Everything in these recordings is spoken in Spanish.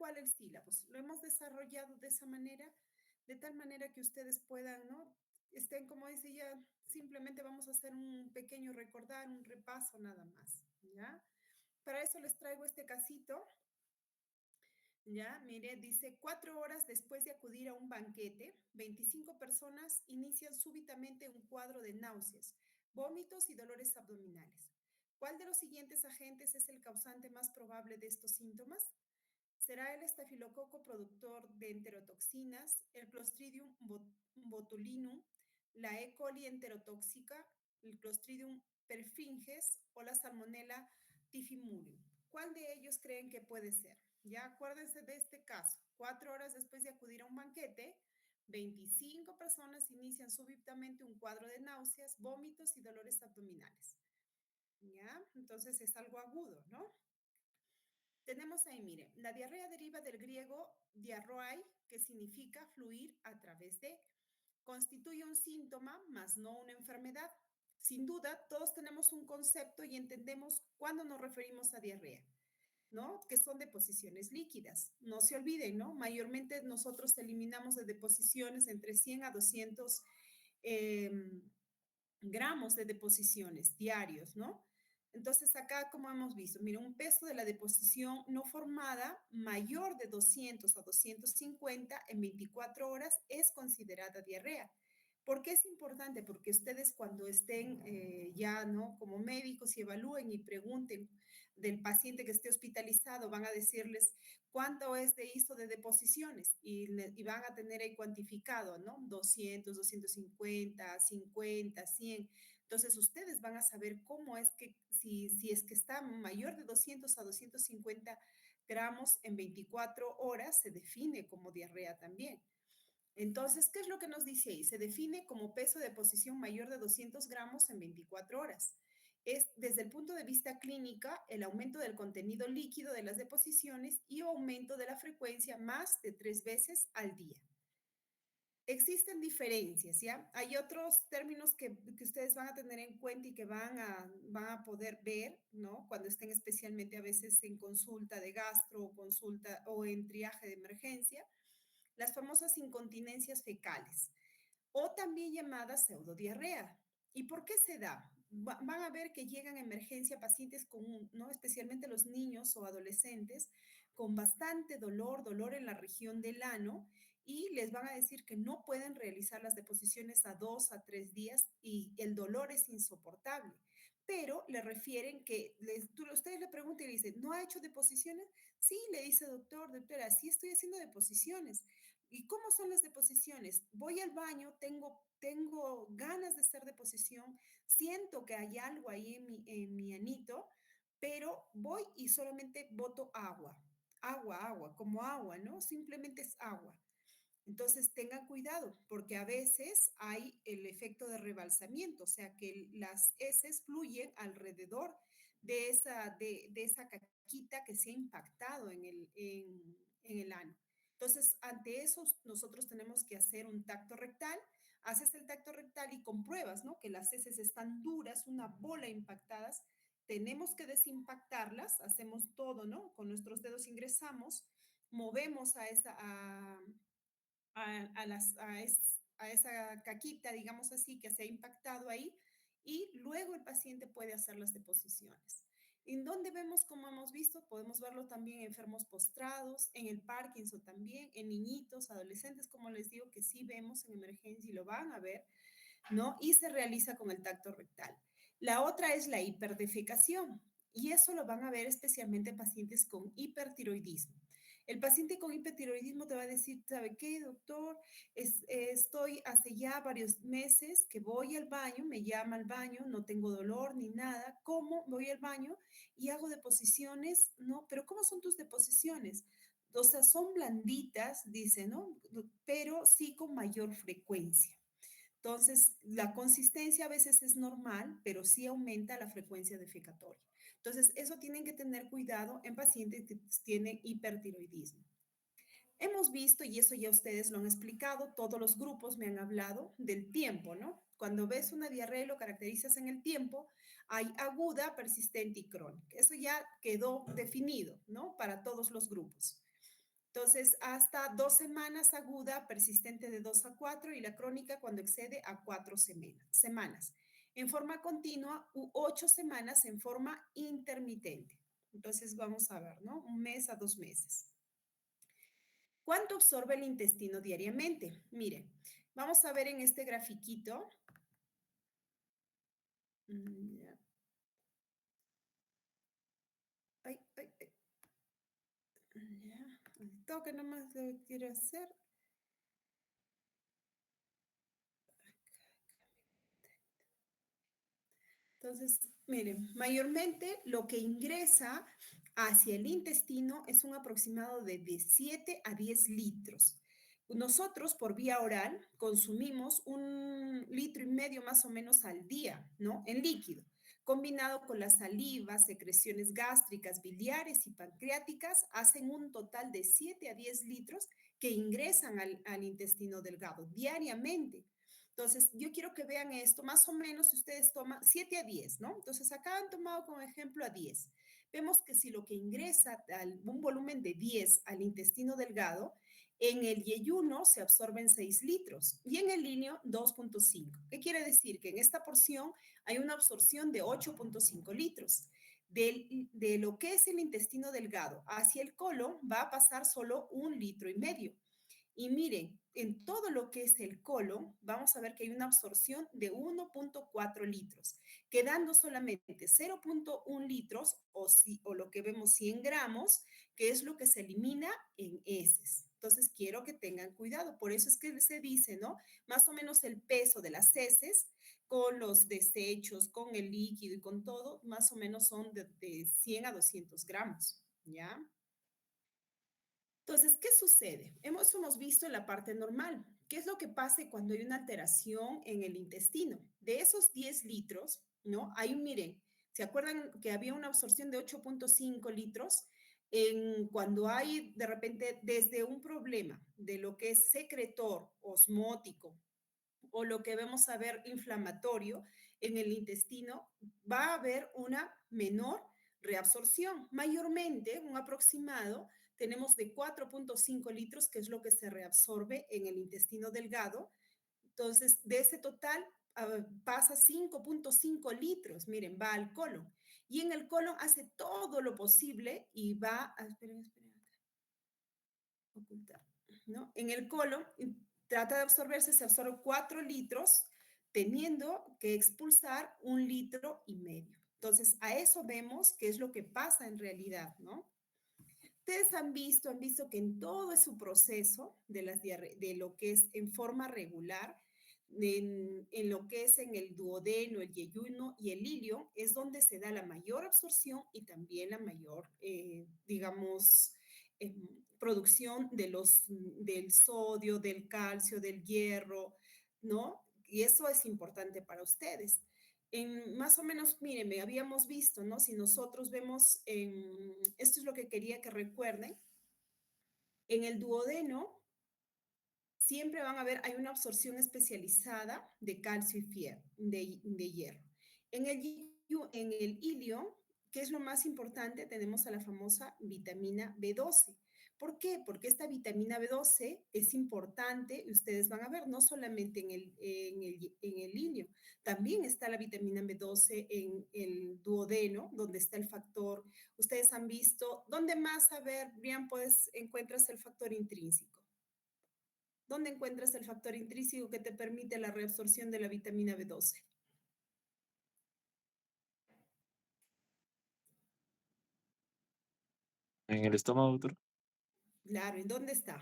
cual el sílabo. Lo hemos desarrollado de esa manera, de tal manera que ustedes puedan, ¿no? Estén, como dice ya, simplemente vamos a hacer un pequeño recordar, un repaso nada más, ¿ya? Para eso les traigo este casito. Ya, mire, dice, 4 horas después de acudir a un banquete, 25 personas inician súbitamente un cuadro de náuseas, vómitos y dolores abdominales. ¿Cuál de los siguientes agentes es el causante más probable de estos síntomas? ¿Será el estafilococo productor de enterotoxinas, el Clostridium botulinum, la E. coli enterotóxica, el Clostridium perfringens o la Salmonella typhimurium? ¿Cuál de ellos creen que puede ser? Ya acuérdense de este caso. 4 horas después de acudir a un banquete, 25 personas inician súbitamente un cuadro de náuseas, vómitos y dolores abdominales. ¿Ya? Entonces es algo agudo, ¿no? Tenemos ahí, mire, la diarrea deriva del griego diarroai, que significa fluir a través de. Constituye un síntoma, más no una enfermedad. Sin duda, todos tenemos un concepto y entendemos cuándo nos referimos a diarrea, ¿no? Que son deposiciones líquidas. No se olviden, ¿no? Mayormente nosotros eliminamos de deposiciones entre 100 a 200 eh, gramos de deposiciones diarios, ¿no? Entonces, acá, como hemos visto, mira, un peso de la deposición no formada mayor de 200 a 250 en 24 horas es considerada diarrea. ¿Por qué es importante? Porque ustedes cuando estén ya, ¿no? Como médicos y evalúen y pregunten del paciente que esté hospitalizado, van a decirles cuánto es de ISO de deposiciones y van a tener ahí cuantificado, ¿no? 200, 250, 50, 100. Entonces, ustedes van a saber cómo es que, si es que está mayor de 200 a 250 gramos en 24 horas, se define como diarrea también. Entonces, ¿qué es lo que nos dice ahí? Se define como peso de deposición mayor de 200 gramos en 24 horas. Es, desde el punto de vista clínica, el aumento del contenido líquido de las deposiciones y aumento de la frecuencia más de 3 veces al día. Existen diferencias, ¿ya? Hay otros términos que ustedes van a tener en cuenta y que van a poder ver, ¿no? Cuando estén especialmente a veces en consulta de gastro o consulta o en triaje de emergencia, las famosas incontinencias fecales o también llamada pseudodiarrea. ¿Y por qué se da? Van a ver que llegan a emergencia pacientes con, ¿no? Especialmente los niños o adolescentes con bastante dolor en la región del ano y les van a decir que no pueden realizar las deposiciones a 2 a 3 días y el dolor es insoportable. Pero le refieren que, ustedes le preguntan y le dicen, ¿no ha hecho deposiciones? Sí, le dice doctora, sí estoy haciendo deposiciones. ¿Y cómo son las deposiciones? Voy al baño, tengo ganas de hacer deposición, siento que hay algo ahí en mi anito, pero voy y solamente boto agua, como agua, ¿no? Simplemente es agua. Entonces tengan cuidado, porque a veces hay el efecto de rebalsamiento, o sea que las heces fluyen alrededor de esa caquita que se ha impactado en el ano. Entonces, ante eso, nosotros tenemos que hacer un tacto rectal. Haces el tacto rectal y compruebas, ¿no? Que las heces están duras, una bola impactadas. Tenemos que desimpactarlas, hacemos todo, ¿no? Con nuestros dedos ingresamos, movemos a esa caquita, digamos así, que se ha impactado ahí, y luego el paciente puede hacer las deposiciones. ¿En dónde vemos, como hemos visto? Podemos verlo también en enfermos postrados, en el Parkinson también, en niñitos, adolescentes, como les digo, que sí vemos en emergencia y lo van a ver, ¿no? Y se realiza con el tacto rectal. La otra es la hiperdefecación, y eso lo van a ver especialmente en pacientes con hipertiroidismo. El paciente con hipertiroidismo te va a decir, ¿sabe qué, doctor? Estoy hace ya varios meses que voy al baño, me llama al baño, no tengo dolor ni nada. ¿Cómo? Voy al baño y hago deposiciones, ¿no? Pero ¿cómo son tus deposiciones? O sea, son blanditas, dice, ¿no? Pero sí con mayor frecuencia. Entonces, la consistencia a veces es normal, pero sí aumenta la frecuencia defecatoria. Entonces, eso tienen que tener cuidado en pacientes que tienen hipertiroidismo. Hemos visto, y eso ya ustedes lo han explicado, todos los grupos me han hablado del tiempo, ¿no? Cuando ves una diarrea y lo caracterizas en el tiempo, hay aguda, persistente y crónica. Eso ya quedó definido, ¿no? Para todos los grupos. Entonces, hasta 2 semanas aguda, persistente de 2 a 4 y la crónica cuando excede a 4 semanas. En forma continua u 8 semanas en forma intermitente. Entonces, vamos a ver, ¿no? 1 mes a 2 meses. ¿Cuánto absorbe el intestino diariamente? Mire, vamos a ver en este grafiquito. Ya. Ay, ay, ay. Ya. El toque nomás lo quiero hacer. Entonces, miren, mayormente lo que ingresa hacia el intestino es un aproximado de 7 a 10 litros. Nosotros por vía oral consumimos 1,5 litros más o menos al día, ¿no? En líquido, combinado con la saliva, secreciones gástricas, biliares y pancreáticas, hacen un total de 7 a 10 litros que ingresan al intestino delgado diariamente. Entonces, yo quiero que vean esto, más o menos si ustedes toman 7 a 10, ¿no? Entonces, acá han tomado como ejemplo a 10. Vemos que si lo que ingresa un volumen de 10 al intestino delgado, en el yeyuno se absorben 6 litros y en el líquido 2,5. ¿Qué quiere decir? Que en esta porción hay una absorción de 8,5 litros. De lo que es el intestino delgado hacia el colon va a pasar solo 1,5 litros. Y miren, en todo lo que es el colon, vamos a ver que hay una absorción de 1,4 litros, quedando solamente 0,1 litros o lo que vemos 100 gramos, que es lo que se elimina en heces. Entonces, quiero que tengan cuidado. Por eso es que se dice, ¿no? Más o menos el peso de las heces con los desechos, con el líquido y con todo, más o menos son de 100 a 200 gramos, ¿ya? Entonces, ¿qué sucede? Hemos visto en la parte normal. ¿Qué es lo que pasa cuando hay una alteración en el intestino? De esos 10 litros, ¿no? Hay miren, ¿se acuerdan que había una absorción de 8,5 litros? Cuando hay de repente desde un problema de lo que es secretor, osmótico, o lo que vemos a ver inflamatorio en el intestino, va a haber una menor reabsorción. Mayormente, un aproximado, tenemos de 4,5 litros, que es lo que se reabsorbe en el intestino delgado. Entonces, de ese total pasa 5,5 litros, miren, va al colon. Y en el colon hace todo lo posible y va a, esperen, ocultar, ¿no? En el colon trata de absorberse, se absorbe 4 litros, teniendo que expulsar 1,5 litros. Entonces, a eso vemos qué es lo que pasa en realidad, ¿no? Ustedes han visto que en todo su proceso de lo que es en forma regular, en lo que es en el duodeno, el yeyuno y el ilio, es donde se da la mayor absorción y también la mayor, digamos, producción del sodio, del calcio, del hierro, ¿no? Y eso es importante para ustedes. Más o menos, miren, habíamos visto, ¿no? Si nosotros vemos, esto es lo que quería que recuerden, en el duodeno siempre van a ver, hay una absorción especializada de calcio y de hierro. En el ilio, ¿qué es lo más importante? Tenemos a la famosa vitamina B12. ¿Por qué? Porque esta vitamina B12 es importante, ustedes van a ver, no solamente en el ilio, también está la vitamina B12 en el duodeno, donde está el factor, ustedes han visto, ¿dónde más, a ver, Brian, pues encuentras el factor intrínseco? ¿Dónde encuentras el factor intrínseco que te permite la reabsorción de la vitamina B12? En el estómago, doctor. Claro, ¿en dónde está?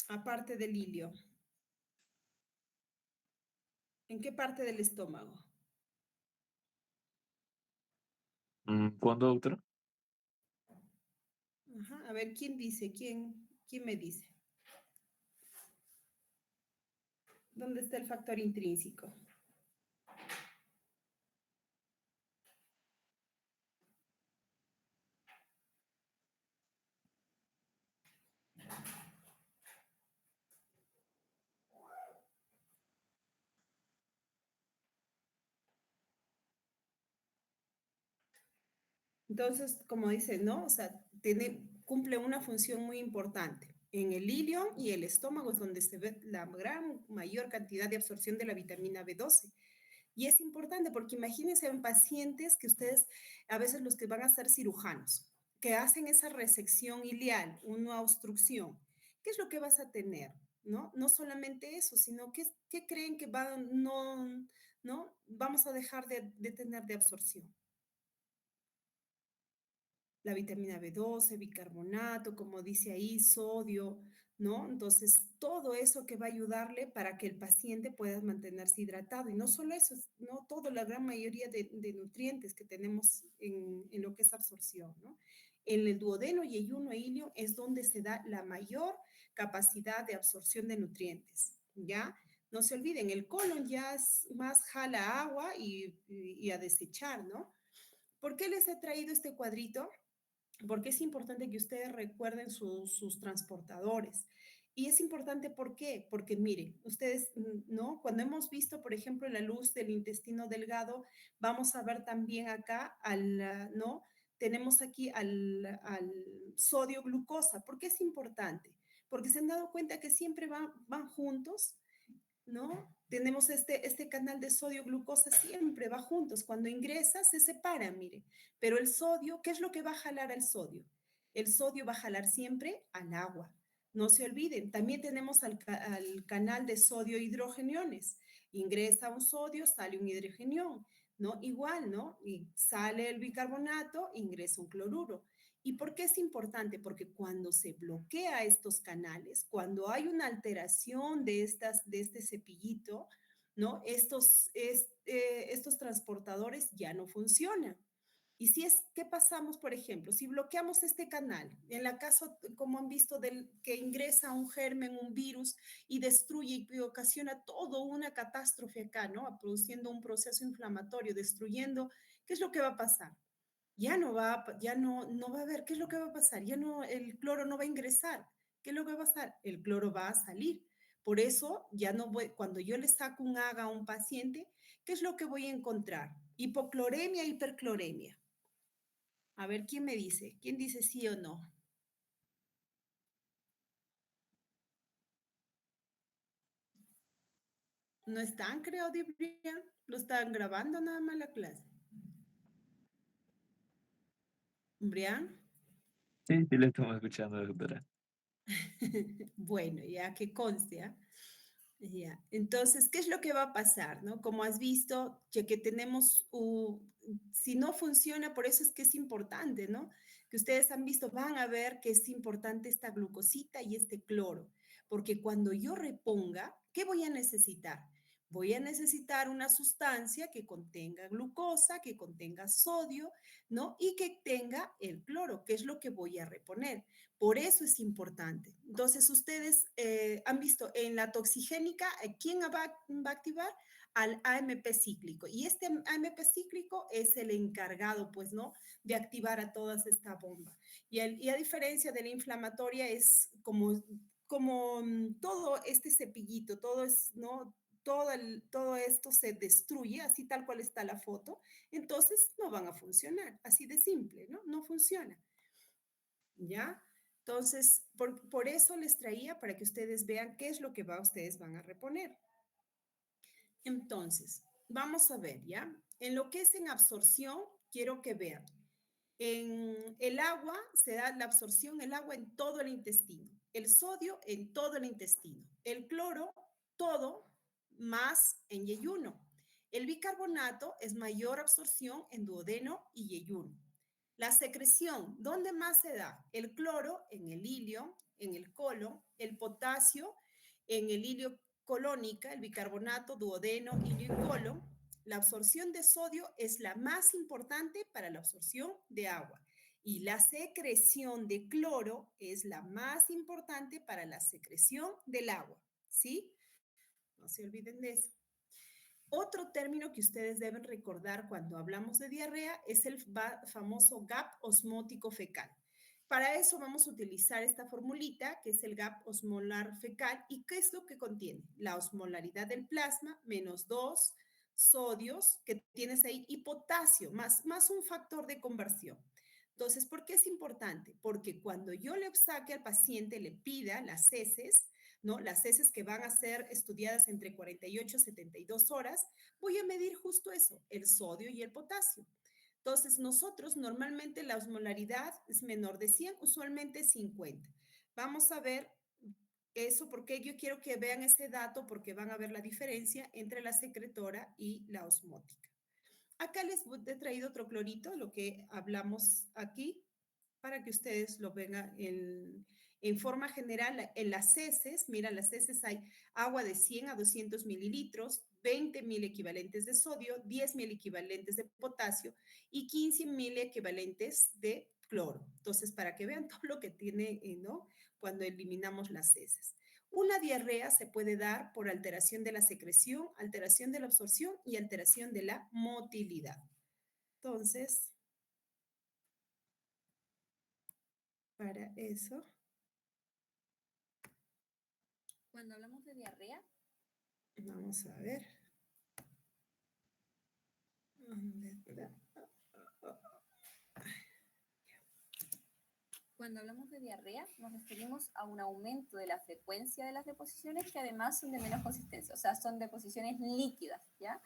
Aparte del hilio. ¿En qué parte del estómago? ¿Cuándo, doctor? Ajá, a ver, ¿quién dice? ¿Quién me dice? ¿Dónde está el factor intrínseco? Entonces, como dice, ¿no? O sea, cumple una función muy importante. En el ilion y el estómago es donde se ve la gran mayor cantidad de absorción de la vitamina B12. Y es importante porque imagínense en pacientes que ustedes, a veces los que van a ser cirujanos, que hacen esa resección ileal, una obstrucción, ¿qué es lo que vas a tener? ¿No? No solamente eso, sino que creen que van, no, ¿no? Vamos a dejar de tener de absorción. La vitamina B12, bicarbonato, como dice ahí, sodio, ¿no? Entonces, todo eso que va a ayudarle para que el paciente pueda mantenerse hidratado. Y no solo eso, no todo, la gran mayoría de nutrientes que tenemos en lo que es absorción, ¿no? En el duodeno, yeyuno e ilio es donde se da la mayor capacidad de absorción de nutrientes, ¿ya? No se olviden, el colon ya es más jala agua y a desechar, ¿no? ¿Por qué les he traído este cuadrito? Porque es importante que ustedes recuerden sus transportadores. Y es importante, ¿por qué? Porque miren, ustedes, ¿no? Cuando hemos visto, por ejemplo, la luz del intestino delgado, vamos a ver también acá ¿no? Tenemos aquí al sodio glucosa. ¿Por qué es importante? Porque se han dado cuenta que siempre van juntos, ¿no? Tenemos este canal de sodio glucosa siempre va juntos. Cuando ingresa se separan, mire. Pero el sodio, ¿qué es lo que va a jalar al sodio? El sodio va a jalar siempre al agua. No se olviden, también tenemos al canal de sodio hidrogeniones. Ingresa un sodio, sale un hidrogenión, ¿no? Igual, ¿no? Y sale el bicarbonato, ingresa un cloruro. ¿Y por qué es importante? Porque cuando se bloquea estos canales, cuando hay una alteración de este cepillito, ¿no? Estos transportadores ya no funcionan. Y si es que pasamos, por ejemplo, si bloqueamos este canal, en la caso, como han visto, que ingresa un germen, un virus y destruye y ocasiona toda una catástrofe acá, ¿no? Produciendo un proceso inflamatorio, destruyendo, ¿qué es lo que va a pasar? Ya no va a haber, ¿qué es lo que va a pasar? Ya no, el cloro no va a ingresar. ¿Qué es lo que va a pasar? El cloro va a salir. Por eso, ya no voy, cuando yo le saco un AGA a un paciente, ¿qué es lo que voy a encontrar? Hipocloremia, hipercloremia. A ver, ¿quién me dice? ¿Quién dice sí o no? No están, creo, Brian. Lo están grabando nada más la clase. Brian. Sí, sí, le estamos escuchando, doctora. Bueno, ya que conste, ¿ah? Ya. Entonces, ¿qué es lo que va a pasar, no? Como has visto, que tenemos, si no funciona, por eso es que es importante, ¿no? Que ustedes han visto, van a ver que es importante esta glucosita y este cloro, porque cuando yo reponga, ¿qué voy a necesitar? Voy a necesitar una sustancia que contenga glucosa, que contenga sodio, ¿no? Y que tenga el cloro, que es lo que voy a reponer. Por eso es importante. Entonces, ustedes han visto en la toxigénica, ¿quién va a activar? Al AMP cíclico. Y este AMP cíclico es el encargado, pues, ¿no? De activar a toda esta bomba. Y a diferencia de la inflamatoria, es como todo este cepillito, todo es, ¿no? Todo esto se destruye, así tal cual está la foto, entonces no van a funcionar, así de simple, ¿no? No funciona. ¿Ya? Entonces, por eso les traía para que ustedes vean qué es lo que ustedes van a reponer. Entonces, vamos a ver, ¿ya? En lo que es en absorción, quiero que vean. En el agua se da la absorción, el agua en todo el intestino, el sodio en todo el intestino, el cloro, todo, más en yeyuno. El bicarbonato es mayor absorción en duodeno y yeyuno. La secreción, ¿dónde más se da? El cloro en el ilio, en el colon, el potasio en el ilio colónica, el bicarbonato, duodeno, ilio y colon. La absorción de sodio es la más importante para la absorción de agua y la secreción de cloro es la más importante para la secreción del agua, ¿sí? No se olviden de eso. Otro término que ustedes deben recordar cuando hablamos de diarrea es el famoso gap osmótico fecal. Para eso vamos a utilizar esta formulita, que es el gap osmolar fecal. ¿Y qué es lo que contiene? La osmolaridad del plasma menos 2 sodios que tienes ahí y potasio, más un factor de conversión. Entonces, ¿por qué es importante? Porque cuando yo le saque al paciente, le pida las heces, ¿no? Las heces que van a ser estudiadas entre 48 y 72 horas, voy a medir justo eso, el sodio y el potasio. Entonces, nosotros normalmente la osmolaridad es menor de 100, usualmente 50. Vamos a ver eso porque yo quiero que vean ese dato porque van a ver la diferencia entre la secretora y la osmótica. Acá les he traído otro clorito, lo que hablamos aquí, para que ustedes lo vean en forma general. En las heces, mira, las heces hay agua de 100 a 200 mililitros, 20.000 equivalentes de sodio, 10.000 equivalentes de potasio y 15.000 equivalentes de cloro. Entonces, para que vean todo lo que tiene, ¿no? Cuando eliminamos las heces. Una diarrea se puede dar por alteración de la secreción, alteración de la absorción y alteración de la motilidad. Entonces, para eso, Cuando hablamos de diarrea, vamos a ver. ¿Dónde está? Cuando hablamos de diarrea, nos referimos a un aumento de la frecuencia de las deposiciones que además son de menos consistencia, o sea, son deposiciones líquidas, ¿ya?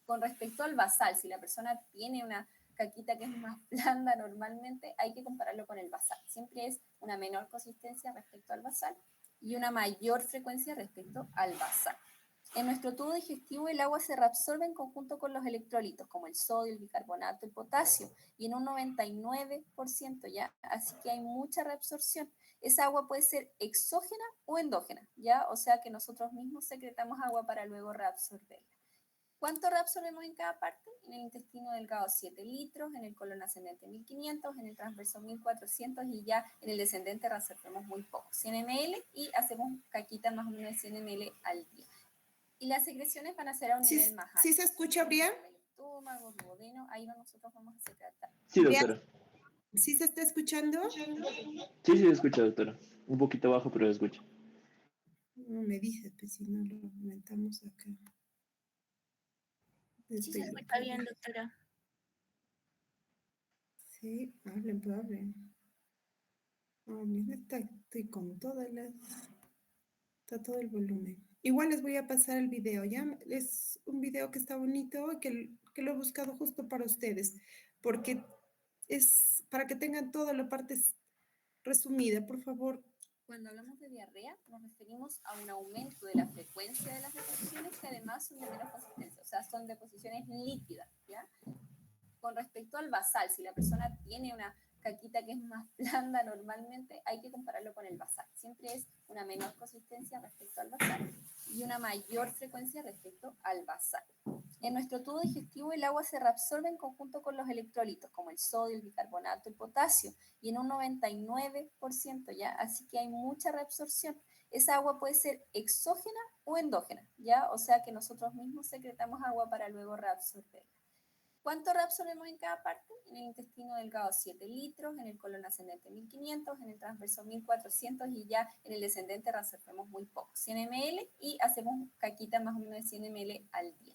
Con respecto al basal, si la persona tiene una caquita que es más blanda normalmente, hay que compararlo con el basal. Siempre es una menor consistencia respecto al basal y una mayor frecuencia respecto al basal. En nuestro tubo digestivo el agua se reabsorbe en conjunto con los electrolitos, como el sodio, el bicarbonato, el potasio, y en un 99% ya, así que hay mucha reabsorción. Esa agua puede ser exógena o endógena, ya, o sea que nosotros mismos secretamos agua para luego reabsorberla. ¿Cuánto reabsorbemos en cada parte? En el intestino delgado 7 litros, en el colon ascendente 1500, en el transverso 1400 y ya en el descendente reabsorbemos muy poco, 100 ml y hacemos caquita más o menos de 100 ml al día. Y las secreciones van a ser a un nivel más alto. ¿Sí se escucha, Brian? El estómago, el duodeno, ahí nosotros vamos a secretar. Sí, doctora. ¿Sí se está escuchando? Sí, sí, se escucha, doctora. Un poquito bajo, pero se escucha. No me dices, pues si no lo aumentamos acá. Sí se escucha bien, doctora. Sí, hablen, pues hablen. Hablen, estoy con todas las... Está todo el volumen. Igual les voy a pasar el video, ¿ya? Es un video que está bonito, que lo he buscado justo para ustedes, porque es para que tengan toda la parte resumida, por favor. Cuando hablamos de diarrea, nos referimos a un aumento de la frecuencia de las deposiciones que además son de menos consistencia, o sea, son deposiciones líquidas, ¿ya? Con respecto al basal, si la persona tiene una caquita que es más blanda normalmente, hay que compararlo con el basal. Siempre es una menor consistencia respecto al basal y una mayor frecuencia respecto al basal. En nuestro tubo digestivo el agua se reabsorbe en conjunto con los electrolitos, como el sodio, el bicarbonato, el potasio, y en un 99% ya, así que hay mucha reabsorción. Esa agua puede ser exógena o endógena, ya, o sea que nosotros mismos secretamos agua para luego reabsorberla. ¿Cuánto reabsorbemos en cada parte? En el intestino delgado 7 litros, en el colon ascendente 1500, en el transverso 1400 y ya en el descendente reabsorbemos muy poco, 100 ml y hacemos caquita más o menos de 100 ml al día.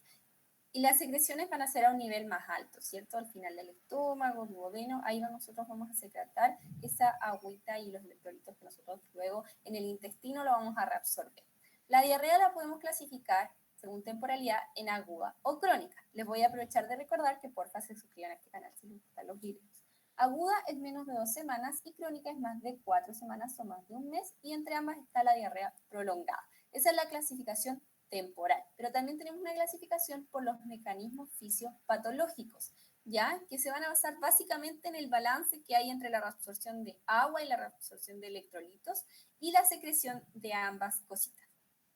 Y las secreciones van a ser a un nivel más alto, ¿cierto? Al final del estómago, duodeno, ahí nosotros vamos a secretar esa agüita y los electrolitos que nosotros luego en el intestino lo vamos a reabsorber. La diarrea la podemos clasificar según temporalidad en aguda o crónica. Les voy a aprovechar de recordar que porfa se suscriban a este canal si les gustan los videos. Aguda es menos de 2 semanas y crónica es más de 4 semanas o más de un mes y entre ambas está la diarrea prolongada. Esa es la clasificación temporal, pero también tenemos una clasificación por los mecanismos fisiopatológicos, ya que se van a basar básicamente en el balance que hay entre la reabsorción de agua y la reabsorción de electrolitos y la secreción de ambas cositas.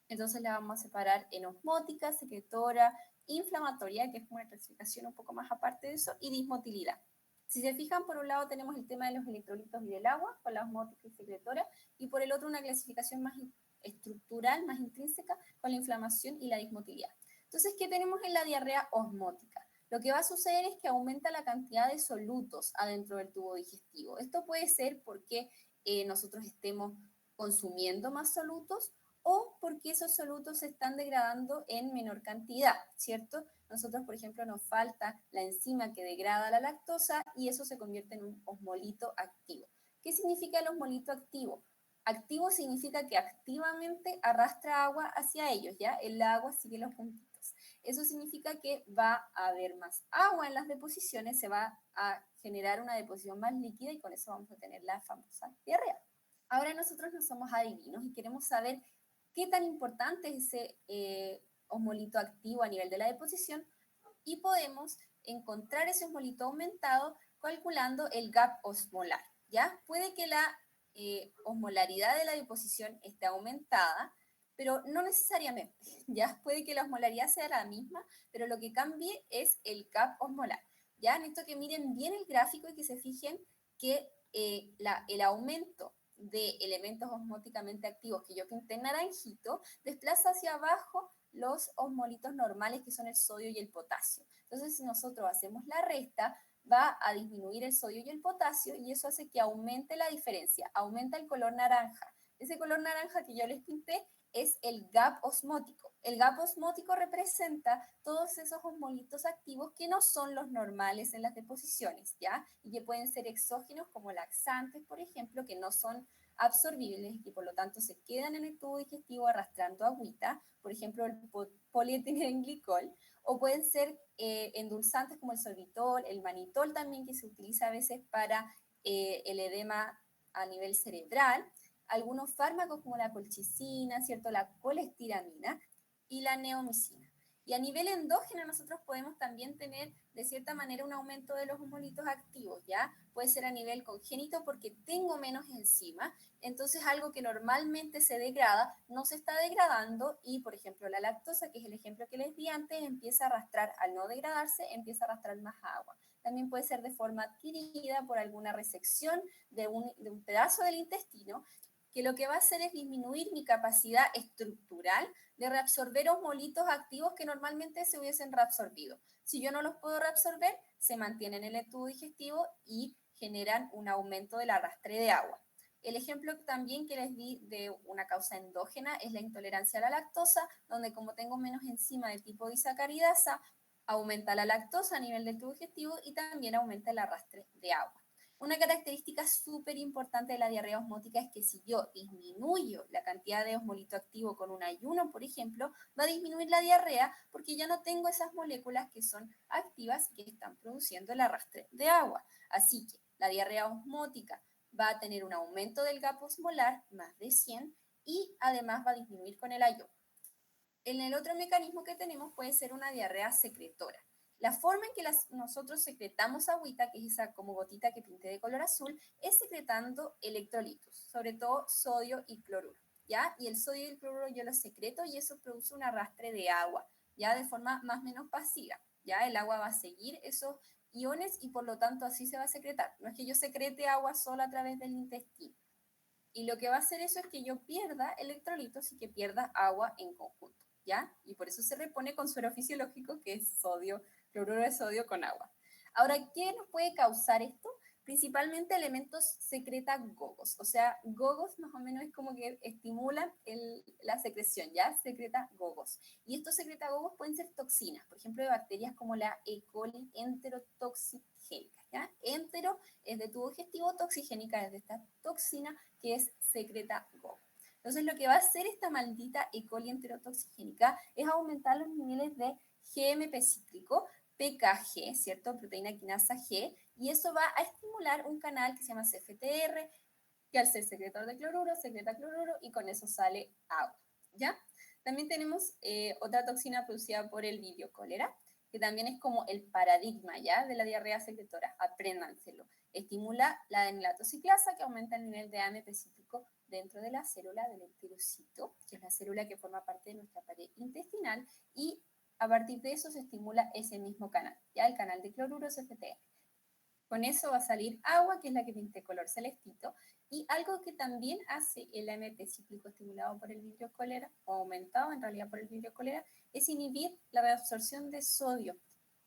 Entonces la vamos a separar en osmótica, secretora, inflamatoria, que es una clasificación un poco más aparte de eso, y dismotilidad. Si se fijan, por un lado tenemos el tema de los electrolitos y del agua, con la osmótica y secretora, y por el otro una clasificación más estructural, más intrínseca, con la inflamación y la dismotilidad. Entonces, ¿qué tenemos en la diarrea osmótica? Lo que va a suceder es que aumenta la cantidad de solutos adentro del tubo digestivo. Esto puede ser porque nosotros estemos consumiendo más solutos o porque esos solutos se están degradando en menor cantidad, ¿cierto? Nosotros, por ejemplo, nos falta la enzima que degrada la lactosa y eso se convierte en un osmolito activo. ¿Qué significa el osmolito activo? Activo significa que activamente arrastra agua hacia ellos, ¿ya? El agua sigue los puntitos. Eso significa que va a haber más agua en las deposiciones, se va a generar una deposición más líquida y con eso vamos a tener la famosa diarrea. Ahora nosotros no somos adivinos y queremos saber qué tan importante es ese osmolito activo a nivel de la deposición y podemos encontrar ese osmolito aumentado calculando el gap osmolar, ¿ya? Puede que la osmolaridad de la deposición esté aumentada, pero no necesariamente, ¿ya? Puede que la osmolaridad sea la misma, pero lo que cambie es el gap osmolar, ¿ya? Necesito que miren bien el gráfico y que se fijen que el aumento de elementos osmóticamente activos que yo pinté en naranjito desplaza hacia abajo los osmolitos normales que son el sodio y el potasio. Entonces, si nosotros hacemos la resta, va a disminuir el sodio y el potasio y eso hace que aumente la diferencia, aumenta el color naranja. Ese color naranja que yo les pinté es el gap osmótico. El gap osmótico representa todos esos osmolitos activos que no son los normales en las deposiciones, ¿ya? Y que pueden ser exógenos como laxantes, por ejemplo, que no son absorbibles y por lo tanto se quedan en el tubo digestivo arrastrando agüita, por ejemplo el polietilenglicol, o pueden ser endulzantes como el sorbitol, el manitol también que se utiliza a veces para el edema a nivel cerebral, algunos fármacos como la colchicina, ¿cierto? La colestiramina y la neomicina. Y a nivel endógeno nosotros podemos también tener de cierta manera un aumento de los osmolitos activos, ¿ya? Puede ser a nivel congénito porque tengo menos enzima, entonces algo que normalmente se degrada no se está degradando y, por ejemplo, la lactosa, que es el ejemplo que les di antes, empieza a arrastrar, al no degradarse, empieza a arrastrar más agua. También puede ser de forma adquirida por alguna resección de un pedazo del intestino, que lo que va a hacer es disminuir mi capacidad estructural de reabsorber osmolitos activos que normalmente se hubiesen reabsorbido. Si yo no los puedo reabsorber, se mantienen en el tubo digestivo y generan un aumento del arrastre de agua. El ejemplo también que les di de una causa endógena es la intolerancia a la lactosa, donde como tengo menos enzima de tipo disacaridasa, aumenta la lactosa a nivel del tubo digestivo y también aumenta el arrastre de agua. Una característica súper importante de la diarrea osmótica es que si yo disminuyo la cantidad de osmolito activo con un ayuno, por ejemplo, va a disminuir la diarrea porque ya no tengo esas moléculas que son activas y que están produciendo el arrastre de agua. Así que la diarrea osmótica va a tener un aumento del gap osmolar, más de 100, y además va a disminuir con el ayuno. En el otro mecanismo que tenemos puede ser una diarrea secretora. La forma en que nosotros secretamos agüita, que es esa como gotita que pinté de color azul, es secretando electrolitos, sobre todo sodio y cloruro, ¿ya? Y el sodio y el cloruro yo los secreto y eso produce un arrastre de agua, ¿ya? De forma más o menos pasiva, ¿ya? El agua va a seguir esos iones y por lo tanto así se va a secretar. No es que yo secrete agua sola a través del intestino. Y lo que va a hacer eso es que yo pierda electrolitos y que pierda agua en conjunto, ¿ya? Y por eso se repone con suero fisiológico, que es sodio, cloruro de sodio con agua. Ahora, ¿qué nos puede causar esto? Principalmente elementos secretagogos, o sea, gogos más o menos es como que estimulan la secreción, ¿ya? Secreta gogos. Y estos secretagogos pueden ser toxinas, por ejemplo, de bacterias como la E. coli enterotoxigénica, ¿ya? Entero es de tubo digestivo, toxigénica es de esta toxina que es secretagogo. Entonces, lo que va a hacer esta maldita E. coli enterotoxigénica es aumentar los niveles de GMP cíclico, PKG, ¿cierto? Proteína quinasa G, y eso va a estimular un canal que se llama CFTR, que al ser secretor de cloruro, secreta cloruro y con eso sale agua, ¿ya? También tenemos otra toxina producida por el Vibrio cólera, que también es como el paradigma, ¿ya? De la diarrea secretora, apréndanselo. Estimula la adenilatociclasa, que aumenta el nivel de AMP cíclico dentro de la célula del enterocito, que es la célula que forma parte de nuestra pared intestinal, y a partir de eso se estimula ese mismo canal, ya el canal de cloruro CFTR. Con eso va a salir agua, que es la que pinté color celestito, y algo que también hace el AMP cíclico estimulado por el Vibrio cólera, o aumentado en realidad por el Vibrio cólera, es inhibir la reabsorción de sodio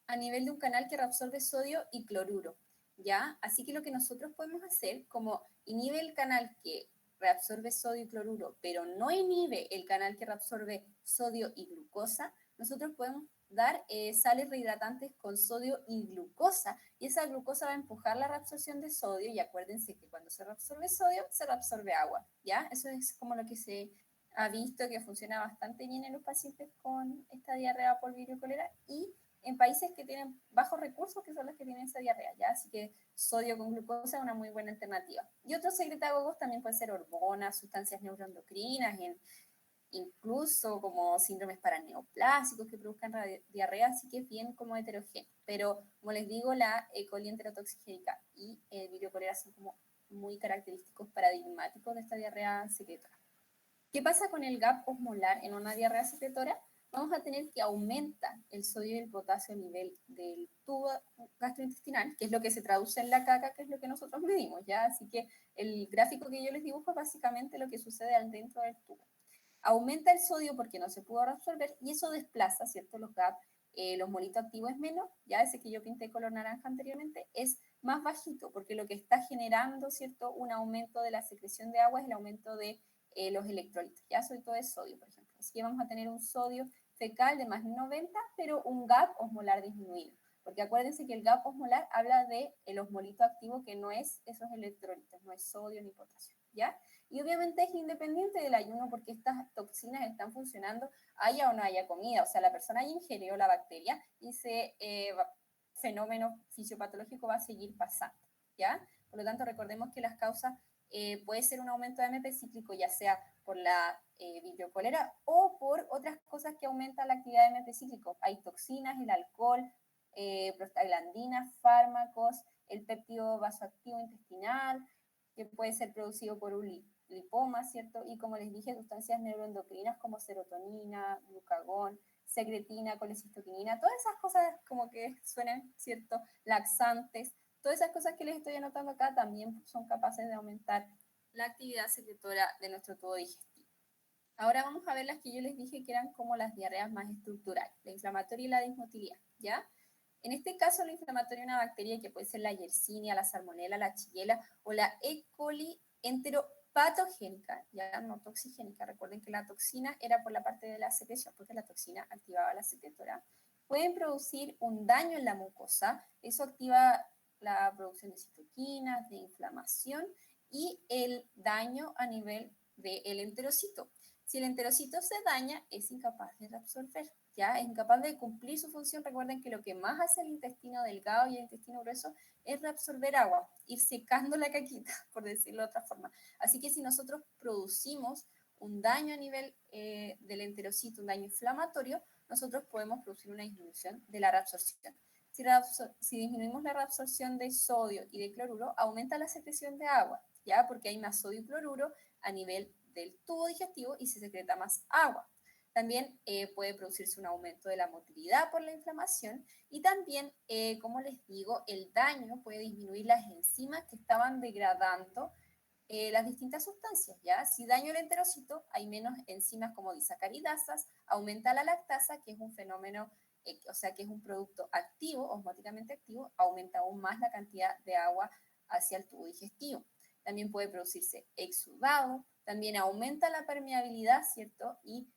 a nivel de un canal que reabsorbe sodio y cloruro, ¿ya? Así que lo que nosotros podemos hacer, como inhibe el canal que reabsorbe sodio y cloruro, pero no inhibe el canal que reabsorbe sodio y glucosa, nosotros podemos dar sales rehidratantes con sodio y glucosa, y esa glucosa va a empujar la reabsorción de sodio, y acuérdense que cuando se reabsorbe sodio, se reabsorbe agua, ¿ya? Eso es como lo que se ha visto que funciona bastante bien en los pacientes con esta diarrea por Vibrio cólera, y en países que tienen bajos recursos, que son los que tienen esa diarrea, ¿ya? Así que sodio con glucosa es una muy buena alternativa. Y otros secretagogos también pueden ser hormonas, sustancias neuroendocrinas, incluso como síndromes paraneoplásicos que produzcan diarrea, así que es bien como heterogéneo. Pero, como les digo, la E. coli enterotoxigénica y el Vibrio cólera son como muy característicos paradigmáticos de esta diarrea secretora. ¿Qué pasa con el gap osmolar en una diarrea secretora? Vamos a tener que aumenta el sodio y el potasio a nivel del tubo gastrointestinal, que es lo que se traduce en la caca, que es lo que nosotros medimos, ¿ya? Así que el gráfico que yo les dibujo es básicamente lo que sucede dentro del tubo. Aumenta el sodio porque no se pudo reabsorber y eso desplaza, ¿cierto? Los GAP, los molitos activos es menos, ya ese que yo pinté color naranja anteriormente, es más bajito porque lo que está generando, ¿cierto? Un aumento de la secreción de agua es el aumento de los electrolitos, ya sobre todo de sodio, por ejemplo. Así que vamos a tener un sodio fecal de más 90, pero un gap osmolar disminuido. Porque acuérdense que el gap osmolar habla de el osmolito activo que no es esos electrolitos, no es sodio ni potasio, ¿ya? Y obviamente es independiente del ayuno porque estas toxinas están funcionando haya o no haya comida. O sea, la persona ya ingirió la bacteria y ese fenómeno fisiopatológico va a seguir pasando, ¿ya? Por lo tanto, recordemos que las causas puede ser un aumento de AMP cíclico, ya sea por la Vibrio cólera o por otras cosas que aumentan la actividad de AMP cíclico. Hay toxinas, el alcohol, prostaglandinas, fármacos, el péptido vasoactivo intestinal, que puede ser producido por un lipoma, ¿cierto? Y como les dije, sustancias neuroendocrinas como serotonina, glucagón, secretina, colecistoquinina, todas esas cosas como que suenan, ¿cierto? Laxantes, todas esas cosas que les estoy anotando acá también son capaces de aumentar la actividad secretora de nuestro tubo digestivo. Ahora vamos a ver las que yo les dije que eran como las diarreas más estructurales, la inflamatoria y la dismotilidad, ¿ya? En este caso, la inflamatoria es una bacteria que puede ser la Yersinia, la Salmonella, la Shigella o la E. coli enteropatogénica, ya no toxigénica. Recuerden que la toxina era por la parte de la secreción, porque la toxina activaba la secretora. Pueden producir un daño en la mucosa, eso activa la producción de citoquinas, de inflamación y el daño a nivel del enterocito. Si el enterocito se daña, es incapaz de reabsorber, ¿ya? Es incapaz de cumplir su función. Recuerden que lo que más hace el intestino delgado y el intestino grueso es reabsorber agua, ir secando la caquita, por decirlo de otra forma. Así que si nosotros producimos un daño a nivel del enterocito, un daño inflamatorio, nosotros podemos producir una disminución de la reabsorción. Si disminuimos la reabsorción de sodio y de cloruro, aumenta la secreción de agua, ¿ya? Porque hay más sodio y cloruro a nivel del tubo digestivo y se secreta más agua. También puede producirse un aumento de la motilidad por la inflamación y también, como les digo, el daño puede disminuir las enzimas que estaban degradando las distintas sustancias, ¿ya? Si daño el enterocito, hay menos enzimas como disacaridasas, aumenta la lactasa, que es un fenómeno, o sea, que es un producto activo, osmóticamente activo, aumenta aún más la cantidad de agua hacia el tubo digestivo. También puede producirse exudado, también aumenta la permeabilidad, ¿cierto? Y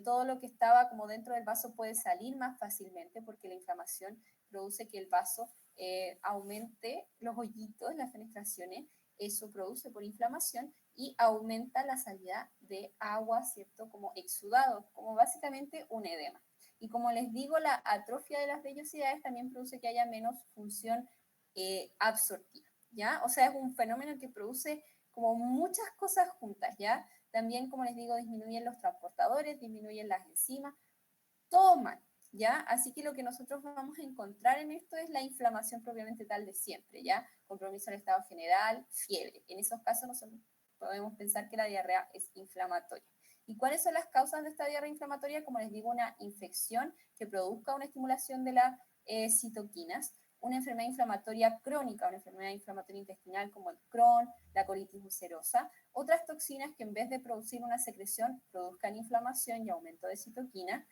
todo lo que estaba como dentro del vaso puede salir más fácilmente porque la inflamación produce que el vaso aumente los hoyitos, las fenestraciones, eso produce por inflamación y aumenta la salida de agua, ¿cierto? Como exudado, como básicamente un edema. Y como les digo, la atrofia de las vellosidades también produce que haya menos función absortiva, ¿ya? O sea, es un fenómeno que produce como muchas cosas juntas, ¿ya? También, como les digo, disminuyen los transportadores, disminuyen las enzimas, todo mal, ¿ya? Así que lo que nosotros vamos a encontrar en esto es la inflamación propiamente tal de siempre, ¿ya? Compromiso del estado general, fiebre. En esos casos nosotros podemos pensar que la diarrea es inflamatoria. ¿Y cuáles son las causas de esta diarrea inflamatoria? Como les digo, una infección que produzca una estimulación de las citoquinas, una enfermedad inflamatoria crónica, una enfermedad inflamatoria intestinal como el Crohn, la colitis ulcerosa, otras toxinas que en vez de producir una secreción produzcan inflamación y aumento de citoquinas,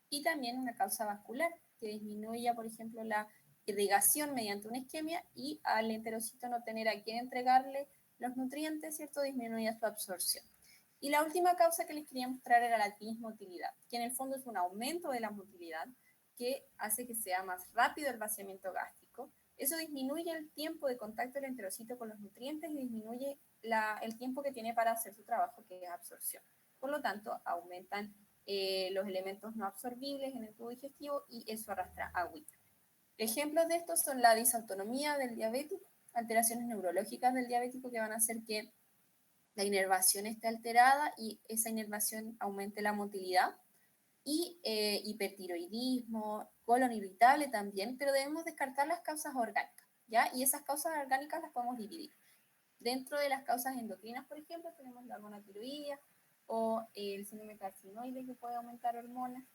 y también una causa vascular que disminuya, por ejemplo, la irrigación mediante una isquemia y al enterocito no tener a quién entregarle los nutrientes, ¿cierto? Disminuye su absorción. Y la última causa que les quería mostrar era la dismotilidad, que en el fondo es un aumento de la motilidad que hace que sea más rápido el vaciamiento gástrico. Eso disminuye el tiempo de contacto del enterocito con los nutrientes y disminuye el tiempo que tiene para hacer su trabajo, que es absorción. Por lo tanto, aumentan los elementos no absorbibles en el tubo digestivo y eso arrastra agüita. Ejemplos de esto son la disautonomía del diabético, alteraciones neurológicas del diabético que van a hacer que la inervación esté alterada y esa inervación aumente la motilidad, y hipertiroidismo, colon irritable también, pero debemos descartar las causas orgánicas, ¿ya? Y esas causas orgánicas las podemos dividir. Dentro de las causas endocrinas, por ejemplo, tenemos la monotiroidea o el síndrome carcinoide que puede aumentar hormonas.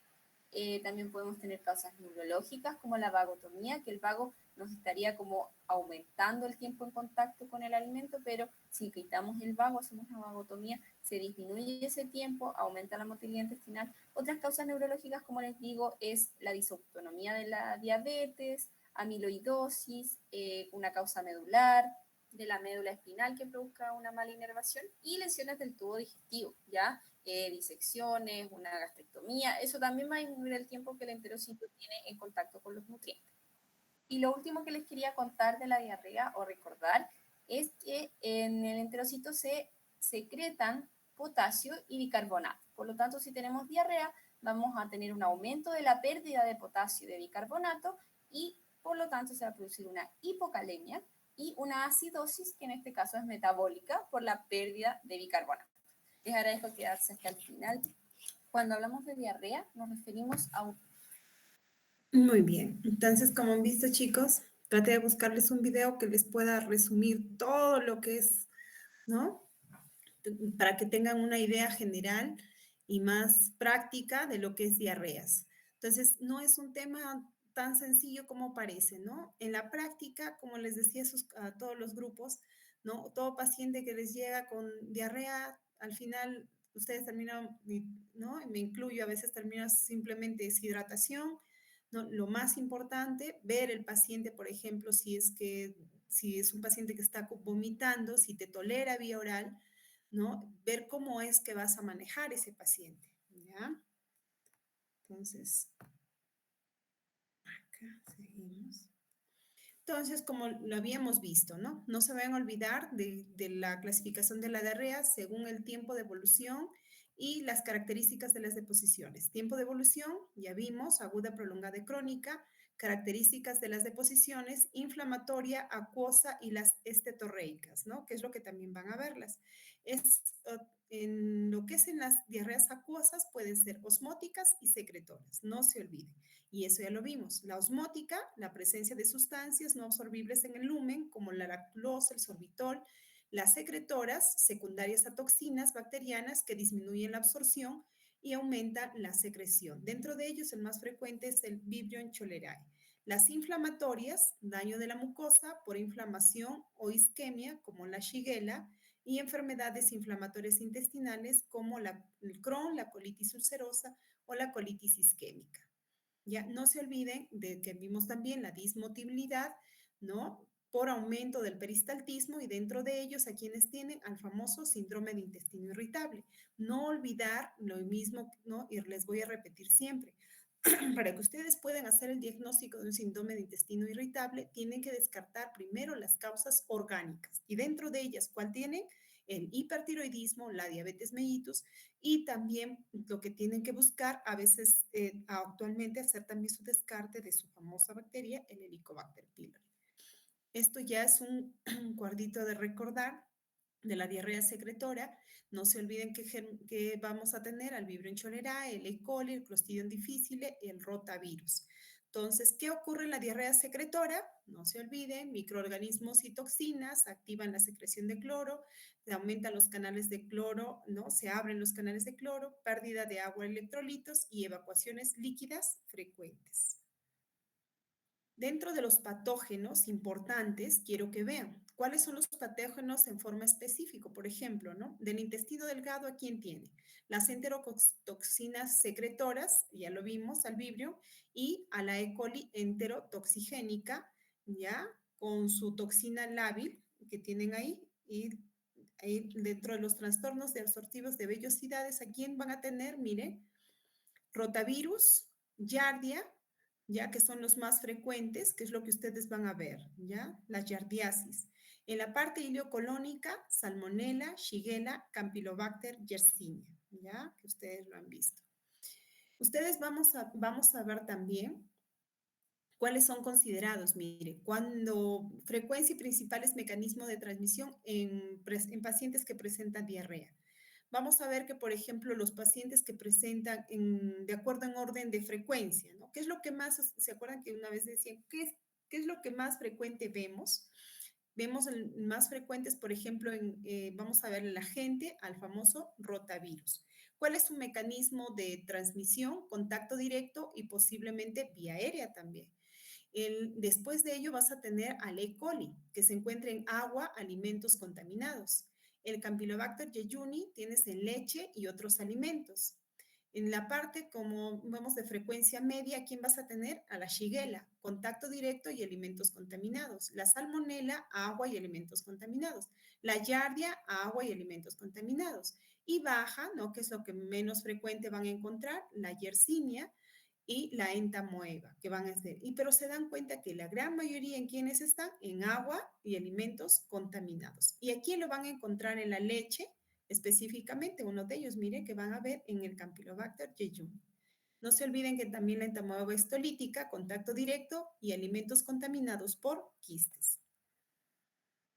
También podemos tener causas neurológicas como la vagotomía, que el vago nos estaría como aumentando el tiempo en contacto con el alimento, pero si quitamos el vago, hacemos una vagotomía, se disminuye ese tiempo, aumenta la motilidad intestinal. Otras causas neurológicas, como les digo, es la disautonomía de la diabetes, amiloidosis, una causa medular, de la médula espinal que produzca una mala inervación y lesiones del tubo digestivo, ¿ya? Disecciones, una gastrectomía, eso también va a disminuir el tiempo que el enterocito tiene en contacto con los nutrientes. Y lo último que les quería contar de la diarrea o recordar es que en el enterocito se secretan potasio y bicarbonato. Por lo tanto, si tenemos diarrea, vamos a tener un aumento de la pérdida de potasio y de bicarbonato y por lo tanto se va a producir una hipocalemia y una acidosis, que en este caso es metabólica por la pérdida de bicarbonato. Les agradezco quedarse hasta el final. Cuando hablamos de diarrea, nos referimos a un... Muy bien. Entonces, como han visto, chicos, traté de buscarles un video que les pueda resumir todo lo que es, ¿no? Para que tengan una idea general y más práctica de lo que es diarreas. Entonces, no es un tema tan sencillo como parece, ¿no? En la práctica, como les decía a todos los grupos, ¿no? Todo paciente que les llega con diarrea, al final ustedes terminan, ¿no? Me incluyo, a veces termina simplemente deshidratación, ¿no? Lo más importante, ver el paciente, por ejemplo, si es un paciente que está vomitando, si te tolera vía oral, ¿no? Ver cómo es que vas a manejar ese paciente, ¿ya? Entonces, acá seguimos. Entonces, como lo habíamos visto, ¿no? No se vayan a olvidar de la clasificación de la diarrea según el tiempo de evolución y las características de las deposiciones. Tiempo de evolución, ya vimos, aguda, prolongada y crónica. Características de las deposiciones, inflamatoria, acuosa y las estetorreicas, ¿no? Que es lo que también van a verlas. En lo que es en las diarreas acuosas pueden ser osmóticas y secretoras, no se olviden. Y eso ya lo vimos. La osmótica, la presencia de sustancias no absorbibles en el lumen, como la lactulosa, el sorbitol. Las secretoras, secundarias a toxinas bacterianas que disminuyen la absorción y aumentan la secreción. Dentro de ellos, el más frecuente es el Vibrio cholerae. Las inflamatorias, daño de la mucosa por inflamación o isquemia, como la Shigella, y enfermedades inflamatorias intestinales como el Crohn, la colitis ulcerosa o la colitis isquémica. Ya no se olviden de que vimos también la dismotilidad, ¿no? Por aumento del peristaltismo y dentro de ellos a quienes tienen al famoso síndrome de intestino irritable. No olvidar lo mismo, ¿no? Y les voy a repetir siempre. Para que ustedes puedan hacer el diagnóstico de un síndrome de intestino irritable, tienen que descartar primero las causas orgánicas y dentro de ellas, ¿cuál tienen? El hipertiroidismo, la diabetes mellitus y también lo que tienen que buscar a veces actualmente hacer también su descarte de su famosa bacteria, el Helicobacter pylori. Esto ya es un cuadrito de recordar de la diarrea secretora. No se olviden que vamos a tener al Vibrio cholerae, el E. coli, el Clostridium difficile y el rotavirus. Entonces, ¿qué ocurre en la diarrea secretora? No se olviden, microorganismos y toxinas activan la secreción de cloro, se aumentan los canales de cloro, ¿no? Se abren los canales de cloro, pérdida de agua, electrolitos y evacuaciones líquidas frecuentes. Dentro de los patógenos importantes, quiero que vean cuáles son los patógenos en forma específica. Por ejemplo, ¿no? Del intestino delgado, ¿a quién tiene? Las enterotoxinas secretoras, ya lo vimos, al Vibrio, y a la E. coli enterotoxigénica, ¿ya? Con su toxina lábil que tienen ahí, y Ahí dentro de los trastornos de absortivos de vellosidades, ¿a quién van a tener? Mire, rotavirus, giardia, ya que son los más frecuentes, que es lo que ustedes van a ver, ¿ya? La giardiasis. En la parte ileocolónica, salmonella, shigella, campylobacter, yersinia, ¿ya? Que ustedes lo han visto. Ustedes vamos a ver también cuáles son considerados. Mire, cuando frecuencia y principales mecanismos de transmisión en pacientes que presentan diarrea. Vamos a ver que, por ejemplo, los pacientes que presentan de acuerdo en orden de frecuencia, ¿no? ¿Qué es lo que más, se acuerdan que una vez decían, qué es lo que más frecuente vemos? Vemos más frecuentes, por ejemplo, vamos a ver en la gente al famoso rotavirus. ¿Cuál es su mecanismo de transmisión? Contacto directo y posiblemente vía aérea también. Después de ello vas a tener al E. coli, que se encuentra en agua, alimentos contaminados. El Campylobacter jejuni tienes en leche y otros alimentos. En la parte, como vemos, de frecuencia media, ¿quién vas a tener? A la Shigella, contacto directo y alimentos contaminados. La Salmonella, agua y alimentos contaminados. La Giardia, agua y alimentos contaminados. Y baja, ¿no? Que es lo que menos frecuente van a encontrar, la Yersinia y la entamoeba, que van a ser. Pero se dan cuenta que la gran mayoría en quienes están en agua y alimentos contaminados. ¿Y aquí lo van a encontrar en la leche? Específicamente, uno de ellos, mire, que van a ver en el Campylobacter jejuni. No se olviden que también la entamoeba histolítica, contacto directo y alimentos contaminados por quistes.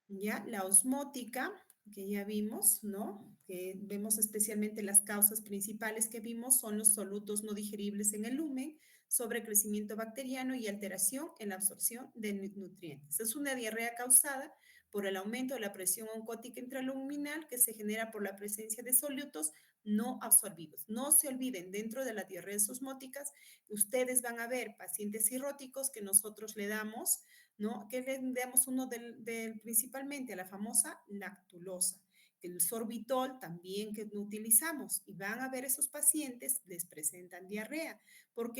Ya, la osmótica, que ya vimos, ¿no? Que vemos especialmente las causas principales que vimos son los solutos no digeribles en el lumen, sobrecrecimiento bacteriano y alteración en la absorción de nutrientes. Es una diarrea causada por el aumento de la presión oncótica intraluminal que se genera por la presencia de solutos no absorbidos. No se olviden, dentro de las diarreas osmóticas, ustedes van a ver pacientes cirróticos que nosotros le damos, ¿no? Que le damos uno principalmente a la famosa lactulosa. El sorbitol también que utilizamos y van a ver esos pacientes les presentan diarrea. ¿Por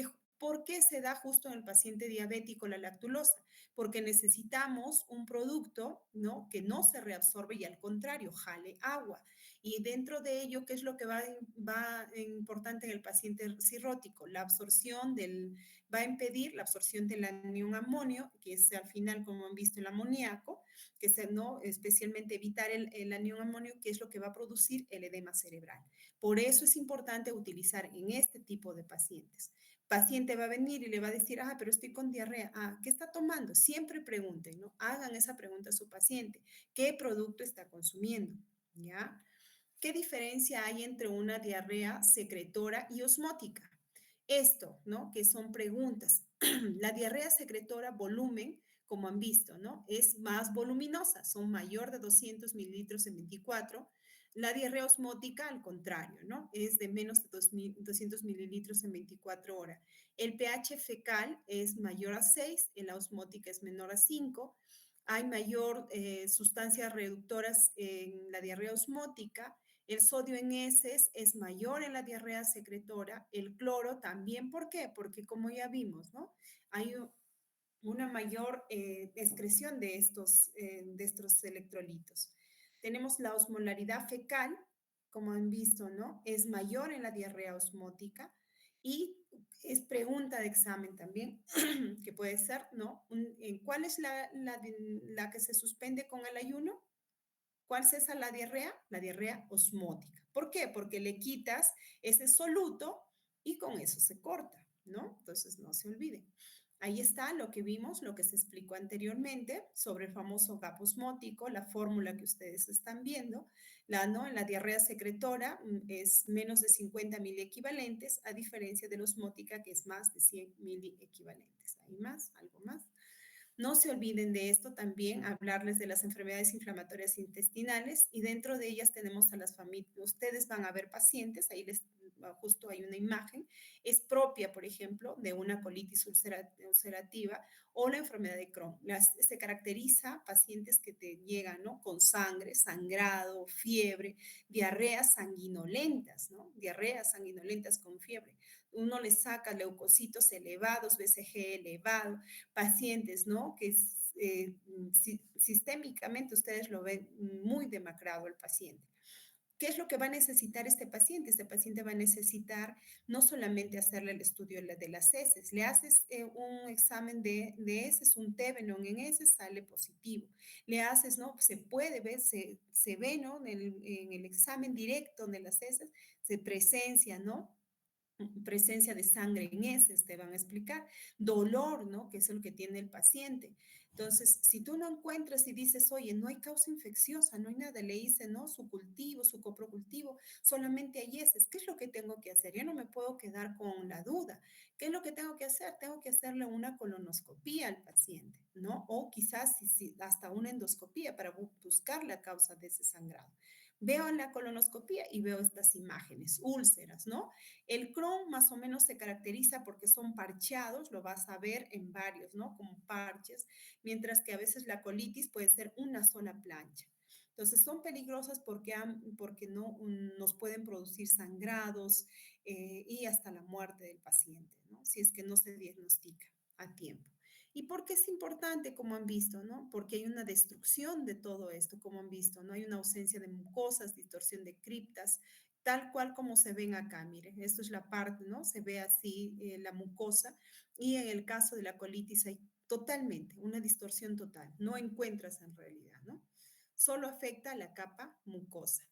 qué se da justo en el paciente diabético la lactulosa? Porque necesitamos un producto, ¿no? Que no se reabsorbe y al contrario, jale agua. Y dentro de ello, ¿qué es lo que va importante en el paciente cirrótico? La absorción va a impedir la absorción del anión amonio, que es al final, como han visto, el amoníaco, que es, ¿no? Especialmente evitar el anión amonio, que es lo que va a producir el edema cerebral. Por eso es importante utilizar en este tipo de pacientes. Paciente va a venir y le va a decir, pero estoy con diarrea. ¿Qué está tomando? Siempre pregunten, ¿no? Hagan esa pregunta a su paciente. ¿Qué producto está consumiendo? ¿Ya? ¿Qué diferencia hay entre una diarrea secretora y osmótica? Esto, ¿no? Que son preguntas. La diarrea secretora, volumen, como han visto, ¿no? Es más voluminosa, son mayor de 200 mililitros en 24. La diarrea osmótica, al contrario, ¿no? Es de menos de 200 mililitros en 24 horas. El pH fecal es mayor a 6, en la osmótica es menor a 5. Hay mayor sustancias reductoras en la diarrea osmótica. El sodio en heces es mayor en la diarrea secretora, el cloro también. ¿Por qué? Porque como ya vimos, ¿no? Hay una mayor excreción de estos electrolitos. Tenemos la osmolaridad fecal, como han visto, ¿no? Es mayor en la diarrea osmótica y es pregunta de examen también, que puede ser, ¿no? ¿Cuál es la que se suspende con el ayuno? ¿Cuál es esa la diarrea? La diarrea osmótica. ¿Por qué? Porque le quitas ese soluto y con eso se corta, ¿no? Entonces no se olviden. Ahí está lo que vimos, lo que se explicó anteriormente sobre el famoso gap osmótico, la fórmula que ustedes están viendo. ¿No? En la diarrea secretora es menos de 50 miliequivalentes, a diferencia de la osmótica que es más de 100 miliequivalentes. ¿Hay más? ¿Algo más? No se olviden de esto también, hablarles de las enfermedades inflamatorias intestinales y dentro de ellas tenemos a las familias. Ustedes van a ver pacientes, ahí justo hay una imagen, es propia, por ejemplo, de una colitis ulcerativa o la enfermedad de Crohn. Se caracteriza pacientes que te llegan, ¿no? Con sangre, sangrado, fiebre, diarreas sanguinolentas, ¿no? Diarreas sanguinolentas con fiebre. Uno les saca leucocitos elevados, BCG elevado, pacientes, ¿no? Que sistémicamente ustedes lo ven muy demacrado el paciente. ¿Qué es lo que va a necesitar este paciente? Este paciente va a necesitar no solamente hacerle el estudio de las heces, le haces un examen de heces, un Tevenon en heces, sale positivo. Le haces, ¿no? Se puede ver, se ve, ¿no? En el examen directo de las heces, se presencia, ¿no? Presencia de sangre en heces, te van a explicar, dolor, ¿no? Que es lo que tiene el paciente. Entonces, si tú no encuentras y dices, oye, no hay causa infecciosa, no hay nada, le hice, ¿no? Su cultivo, su coprocultivo, solamente hay heces, ¿qué es lo que tengo que hacer? Yo no me puedo quedar con la duda. ¿Qué es lo que tengo que hacer? Tengo que hacerle una colonoscopía al paciente, ¿no? O quizás hasta una endoscopía para buscar la causa de ese sangrado. Veo en la colonoscopía y veo estas imágenes, úlceras, ¿no? El Crohn más o menos se caracteriza porque son parcheados, lo vas a ver en varios, ¿no? Como parches, mientras que a veces la colitis puede ser una sola plancha. Entonces son peligrosas porque no nos pueden producir sangrados y hasta la muerte del paciente, ¿no? Si es que no se diagnostica a tiempo. ¿Y por qué es importante, como han visto, no? Porque hay una destrucción de todo esto, como han visto, ¿no? Hay una ausencia de mucosas, distorsión de criptas, tal cual como se ven acá, miren, esto es la parte, ¿no? Se ve así la mucosa y en el caso de la colitis hay totalmente una distorsión total, no encuentras en realidad, ¿no? Solo afecta a la capa mucosa.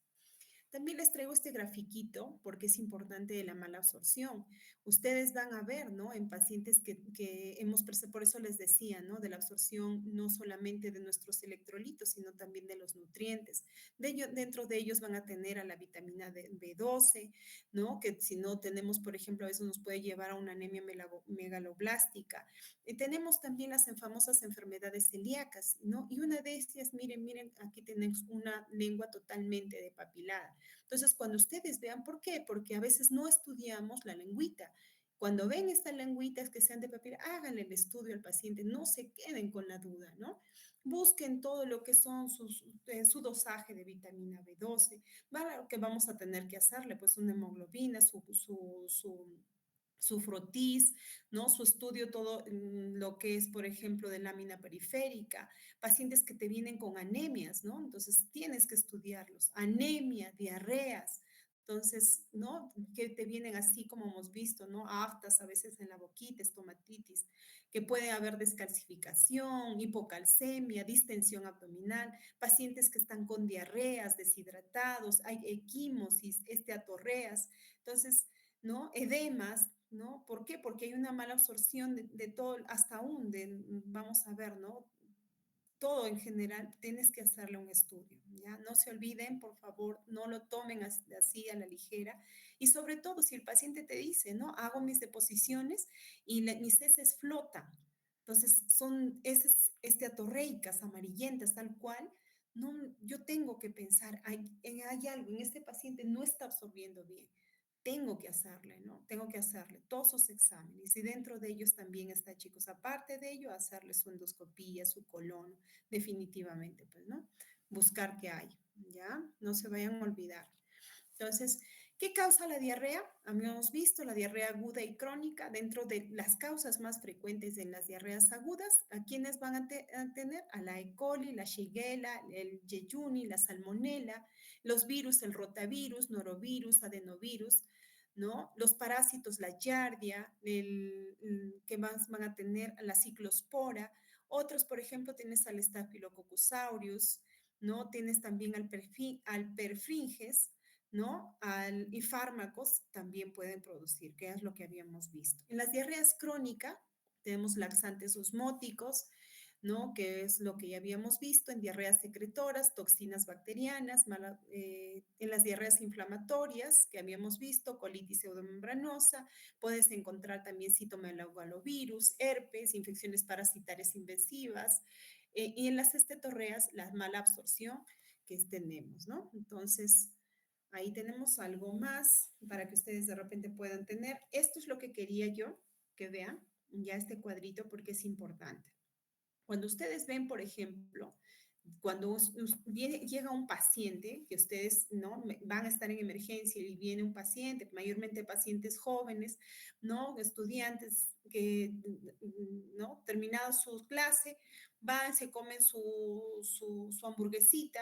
También les traigo este grafiquito porque es importante de la mala absorción. Ustedes van a ver, ¿no? En pacientes que hemos, por eso les decía, ¿no? De la absorción no solamente de nuestros electrolitos, sino también de los nutrientes. Dentro de ellos van a tener a la vitamina B12, ¿no? Que si no tenemos, por ejemplo, a veces nos puede llevar a una anemia megaloblástica. Tenemos también las famosas enfermedades celíacas, ¿no? Y una de estas, miren, aquí tenemos una lengua totalmente depapilada. Entonces, cuando ustedes vean, ¿por qué? Porque a veces no estudiamos la lengüita. Cuando ven estas lengüitas que sean de papel, háganle el estudio al paciente, no se queden con la duda, ¿no? Busquen todo lo que son su dosaje de vitamina B12, ¿vale? Que vamos a tener que hacerle, pues una hemoglobina, su frotis, ¿no? Su estudio, todo lo que es, por ejemplo, de lámina periférica, pacientes que te vienen con anemias, ¿no? Entonces tienes que estudiarlos, anemia, diarreas, entonces, ¿no? Que te vienen así como hemos visto, ¿no? Aftas a veces en la boquita, estomatitis, que puede haber descalcificación, hipocalcemia, distensión abdominal, pacientes que están con diarreas, deshidratados, hay equimosis, esteatorreas, entonces, ¿no? Edemas, ¿no? ¿Por qué? Porque hay una mala absorción de todo, hasta aún, vamos a ver, ¿no? Todo en general, tienes que hacerle un estudio, ¿ya? No se olviden, por favor, no lo tomen así a la ligera. Y sobre todo, si el paciente te dice, ¿no? Hago mis deposiciones y mis heces flotan. Entonces, son heces esteatorreicas, amarillentas, tal cual. No, yo tengo que pensar, hay algo, en este paciente no está absorbiendo bien, tengo que hacerle, ¿no? Tengo que hacerle todos sus exámenes y dentro de ellos también está, chicos, aparte de ello, hacerle su endoscopía, su colon, definitivamente, pues, ¿no? Buscar qué hay, ¿ya? No se vayan a olvidar. Entonces, ¿qué causa la diarrea? Habíamos visto la diarrea aguda y crónica dentro de las causas más frecuentes en las diarreas agudas. ¿A quiénes van a tener? A la E. coli, la Shigella, el Yeyuni, la Salmonella, los virus, el rotavirus, norovirus, adenovirus, ¿no? Los parásitos, la Giardia, ¿qué más van a tener? La ciclospora. Otros, por ejemplo, tienes al Staphylococcus aureus, ¿no? Tienes también al perfringes, ¿no? Y fármacos también pueden producir, que es lo que habíamos visto. En las diarreas crónicas tenemos laxantes osmóticos, ¿no? Que es lo que ya habíamos visto en diarreas secretoras, toxinas bacterianas, en las diarreas inflamatorias que habíamos visto, colitis pseudomembranosa, puedes encontrar también citomegalovirus, herpes, infecciones parasitarias invasivas, y en las estetorreas, la mala absorción que tenemos, ¿no? Entonces, ahí tenemos algo más para que ustedes de repente puedan tener. Esto es lo que quería yo que vean, ya este cuadrito, porque es importante. Cuando ustedes ven, por ejemplo, Cuando llega un paciente, que ustedes no van a estar en emergencia y viene un paciente, mayormente pacientes jóvenes, no estudiantes que no terminado su clase, van, se comen su hamburguesita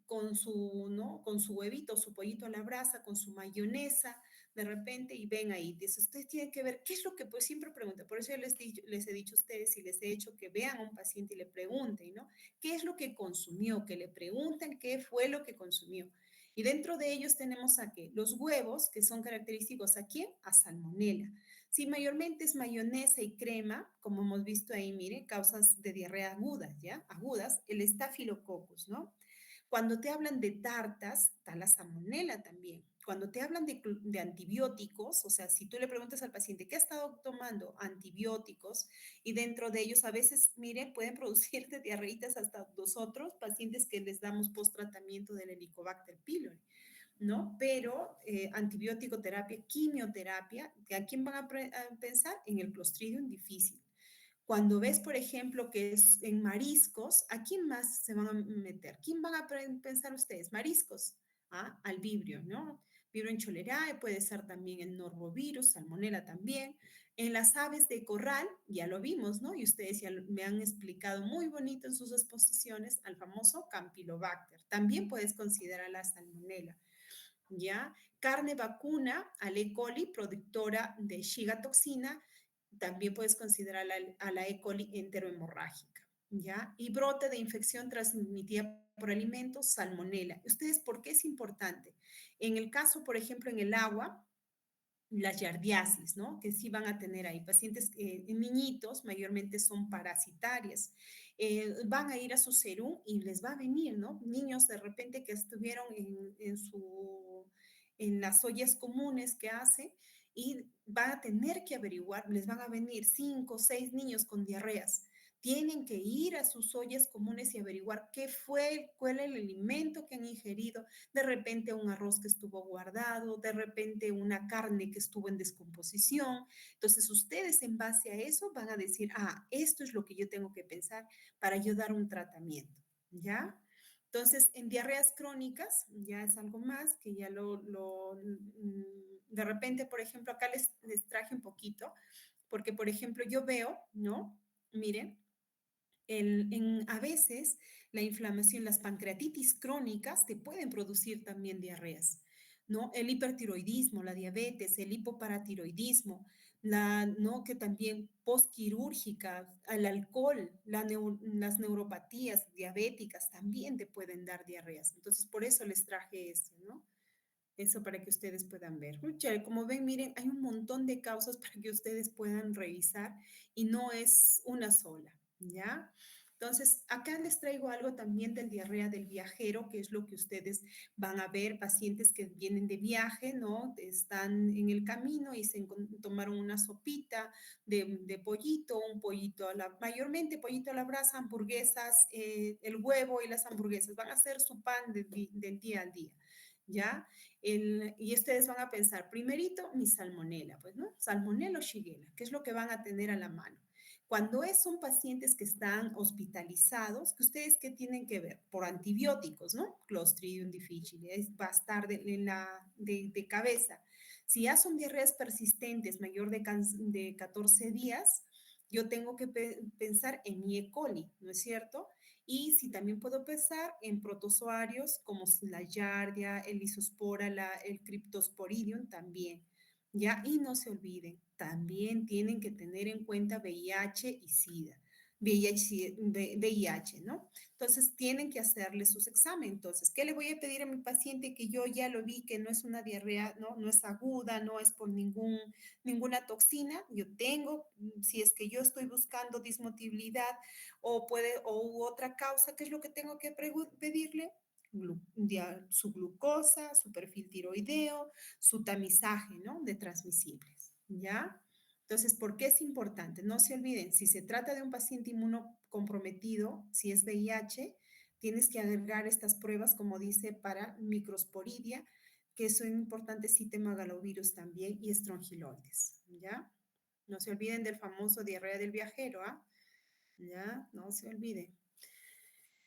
con su, ¿no? Con su huevito, su pollito a la brasa, con su mayonesa, de repente, y ven ahí. Dice, ustedes tienen que ver qué es lo que, pues siempre pregunta. Por eso yo les he dicho a ustedes y les he hecho que vean a un paciente y le pregunten, ¿no? ¿Qué es lo que consumió? Que le pregunten qué fue lo que consumió. Y dentro de ellos tenemos a qué? Los huevos, que son característicos a quién? A salmonela. Si mayormente es mayonesa y crema, como hemos visto ahí, mire, causas de diarrea agudas, ¿ya? Agudas, el estafilococcus, ¿no? Cuando te hablan de tartas, está la salmonela también. Cuando te hablan de antibióticos, o sea, si tú le preguntas al paciente qué ha estado tomando antibióticos y dentro de ellos a veces, miren, pueden producirte diarreitas hasta nosotros, pacientes que les damos post-tratamiento del Helicobacter pylori, ¿no? Pero antibiótico terapia, quimioterapia, ¿a quién van a pensar? En el Clostridium difficile. Cuando ves, por ejemplo, que es en mariscos, ¿a quién más se van a meter? ¿Quién van a pensar ustedes? Mariscos, ¿ah? Al vibrio, ¿no? Vibrio en cholerae, puede ser también el normovirus, salmonela también. En las aves de corral, ya lo vimos, ¿no? Y ustedes ya me han explicado muy bonito en sus exposiciones al famoso Campylobacter. También puedes considerar la salmonela, ¿ya? Carne vacuna, al E. coli, productora de Shiga toxina, también puedes considerar a la E. coli enterohemorrágica, ¿ya? Y brote de infección transmitida por alimentos, salmonela. ¿Ustedes por qué es importante? En el caso, por ejemplo, en el agua, las yardiasis, ¿no? Que sí van a tener ahí. Pacientes, niñitos, mayormente son parasitarias. Van a ir a su serum y les va a venir, ¿no? Niños de repente que estuvieron en las ollas comunes que hace y van a tener que averiguar, les van a venir 5 o 6 niños con diarreas. Tienen que ir a sus ollas comunes y averiguar qué fue, cuál es el alimento que han ingerido, de repente un arroz que estuvo guardado, de repente una carne que estuvo en descomposición. Entonces ustedes en base a eso van a decir, ah, esto es lo que yo tengo que pensar para yo dar un tratamiento, ¿ya? Entonces, en diarreas crónicas, ya es algo más que ya de repente, por ejemplo, acá les traje un poquito, porque, por ejemplo, yo veo, ¿no? Miren, a veces la inflamación, las pancreatitis crónicas te pueden producir también diarreas, ¿no? El hipertiroidismo, la diabetes, el hipoparatiroidismo, ¿no? Que también postquirúrgica, el alcohol, las neuropatías diabéticas también te pueden dar diarreas. Entonces, por eso les traje eso, ¿no? Eso para que ustedes puedan ver. Como ven, miren, hay un montón de causas para que ustedes puedan revisar y no es una sola, ¿ya? Entonces, acá les traigo algo también del diarrea del viajero, que es lo que ustedes van a ver, pacientes que vienen de viaje, ¿no? Están en el camino y tomaron una sopita de pollito, un pollito, mayormente pollito a la brasa, hamburguesas, el huevo y las hamburguesas, van a ser su pan del día al día, ¿ya? Y ustedes van a pensar, primerito, mi salmonela, pues, ¿no? Salmonella o Shigella, ¿qué es lo que van a tener a la mano? Cuando son pacientes que están hospitalizados, que ustedes qué tienen que ver? Por antibióticos, ¿no? Clostridium difficile, va a estar de cabeza. Si ya son diarreas persistentes mayor de 14 días, yo tengo que pensar en mi E. coli, ¿no es cierto? Y si también puedo pensar en protozoarios como la Giardia, el Isospora, el Cryptosporidium también, ¿ya? Y no se olviden, también tienen que tener en cuenta VIH y SIDA. VIH, ¿no? Entonces, tienen que hacerle sus exámenes. Entonces, ¿qué le voy a pedir a mi paciente que yo ya lo vi que no es una diarrea, ¿no? No es aguda, no es por ninguna toxina? Yo tengo, si es que yo estoy buscando dismotilidad o otra causa, ¿qué es lo que tengo que pedirle? Su glucosa, su perfil tiroideo, su tamizaje, ¿no? De transmisibles, ¿ya? Entonces, ¿por qué es importante? No se olviden, si se trata de un paciente inmunocomprometido, si es VIH, tienes que agregar estas pruebas, como dice, para microsporidia, que son importantes citomegalovirus también y estrongiloides, ¿ya? No se olviden del famoso diarrea del viajero, ¿ah? ¿Ya? No se olvide.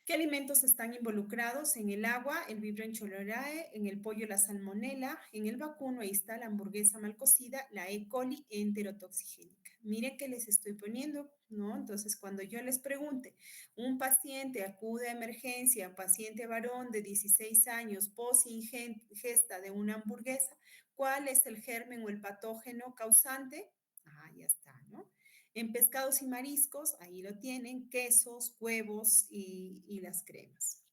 ¿Qué alimentos están involucrados? En el agua, el Vibrio cholerae, en el pollo, la salmonela, en el vacuno, ahí está la hamburguesa mal cocida, la E. coli enterotoxigénica. Miren que les estoy poniendo, ¿no? Entonces, cuando yo les pregunte, un paciente acude a emergencia, paciente varón de 16 años, post ingesta de una hamburguesa, ¿cuál es el germen o el patógeno causante? Ah, ya está, ¿no? En pescados y mariscos, ahí lo tienen, quesos, huevos y las cremas.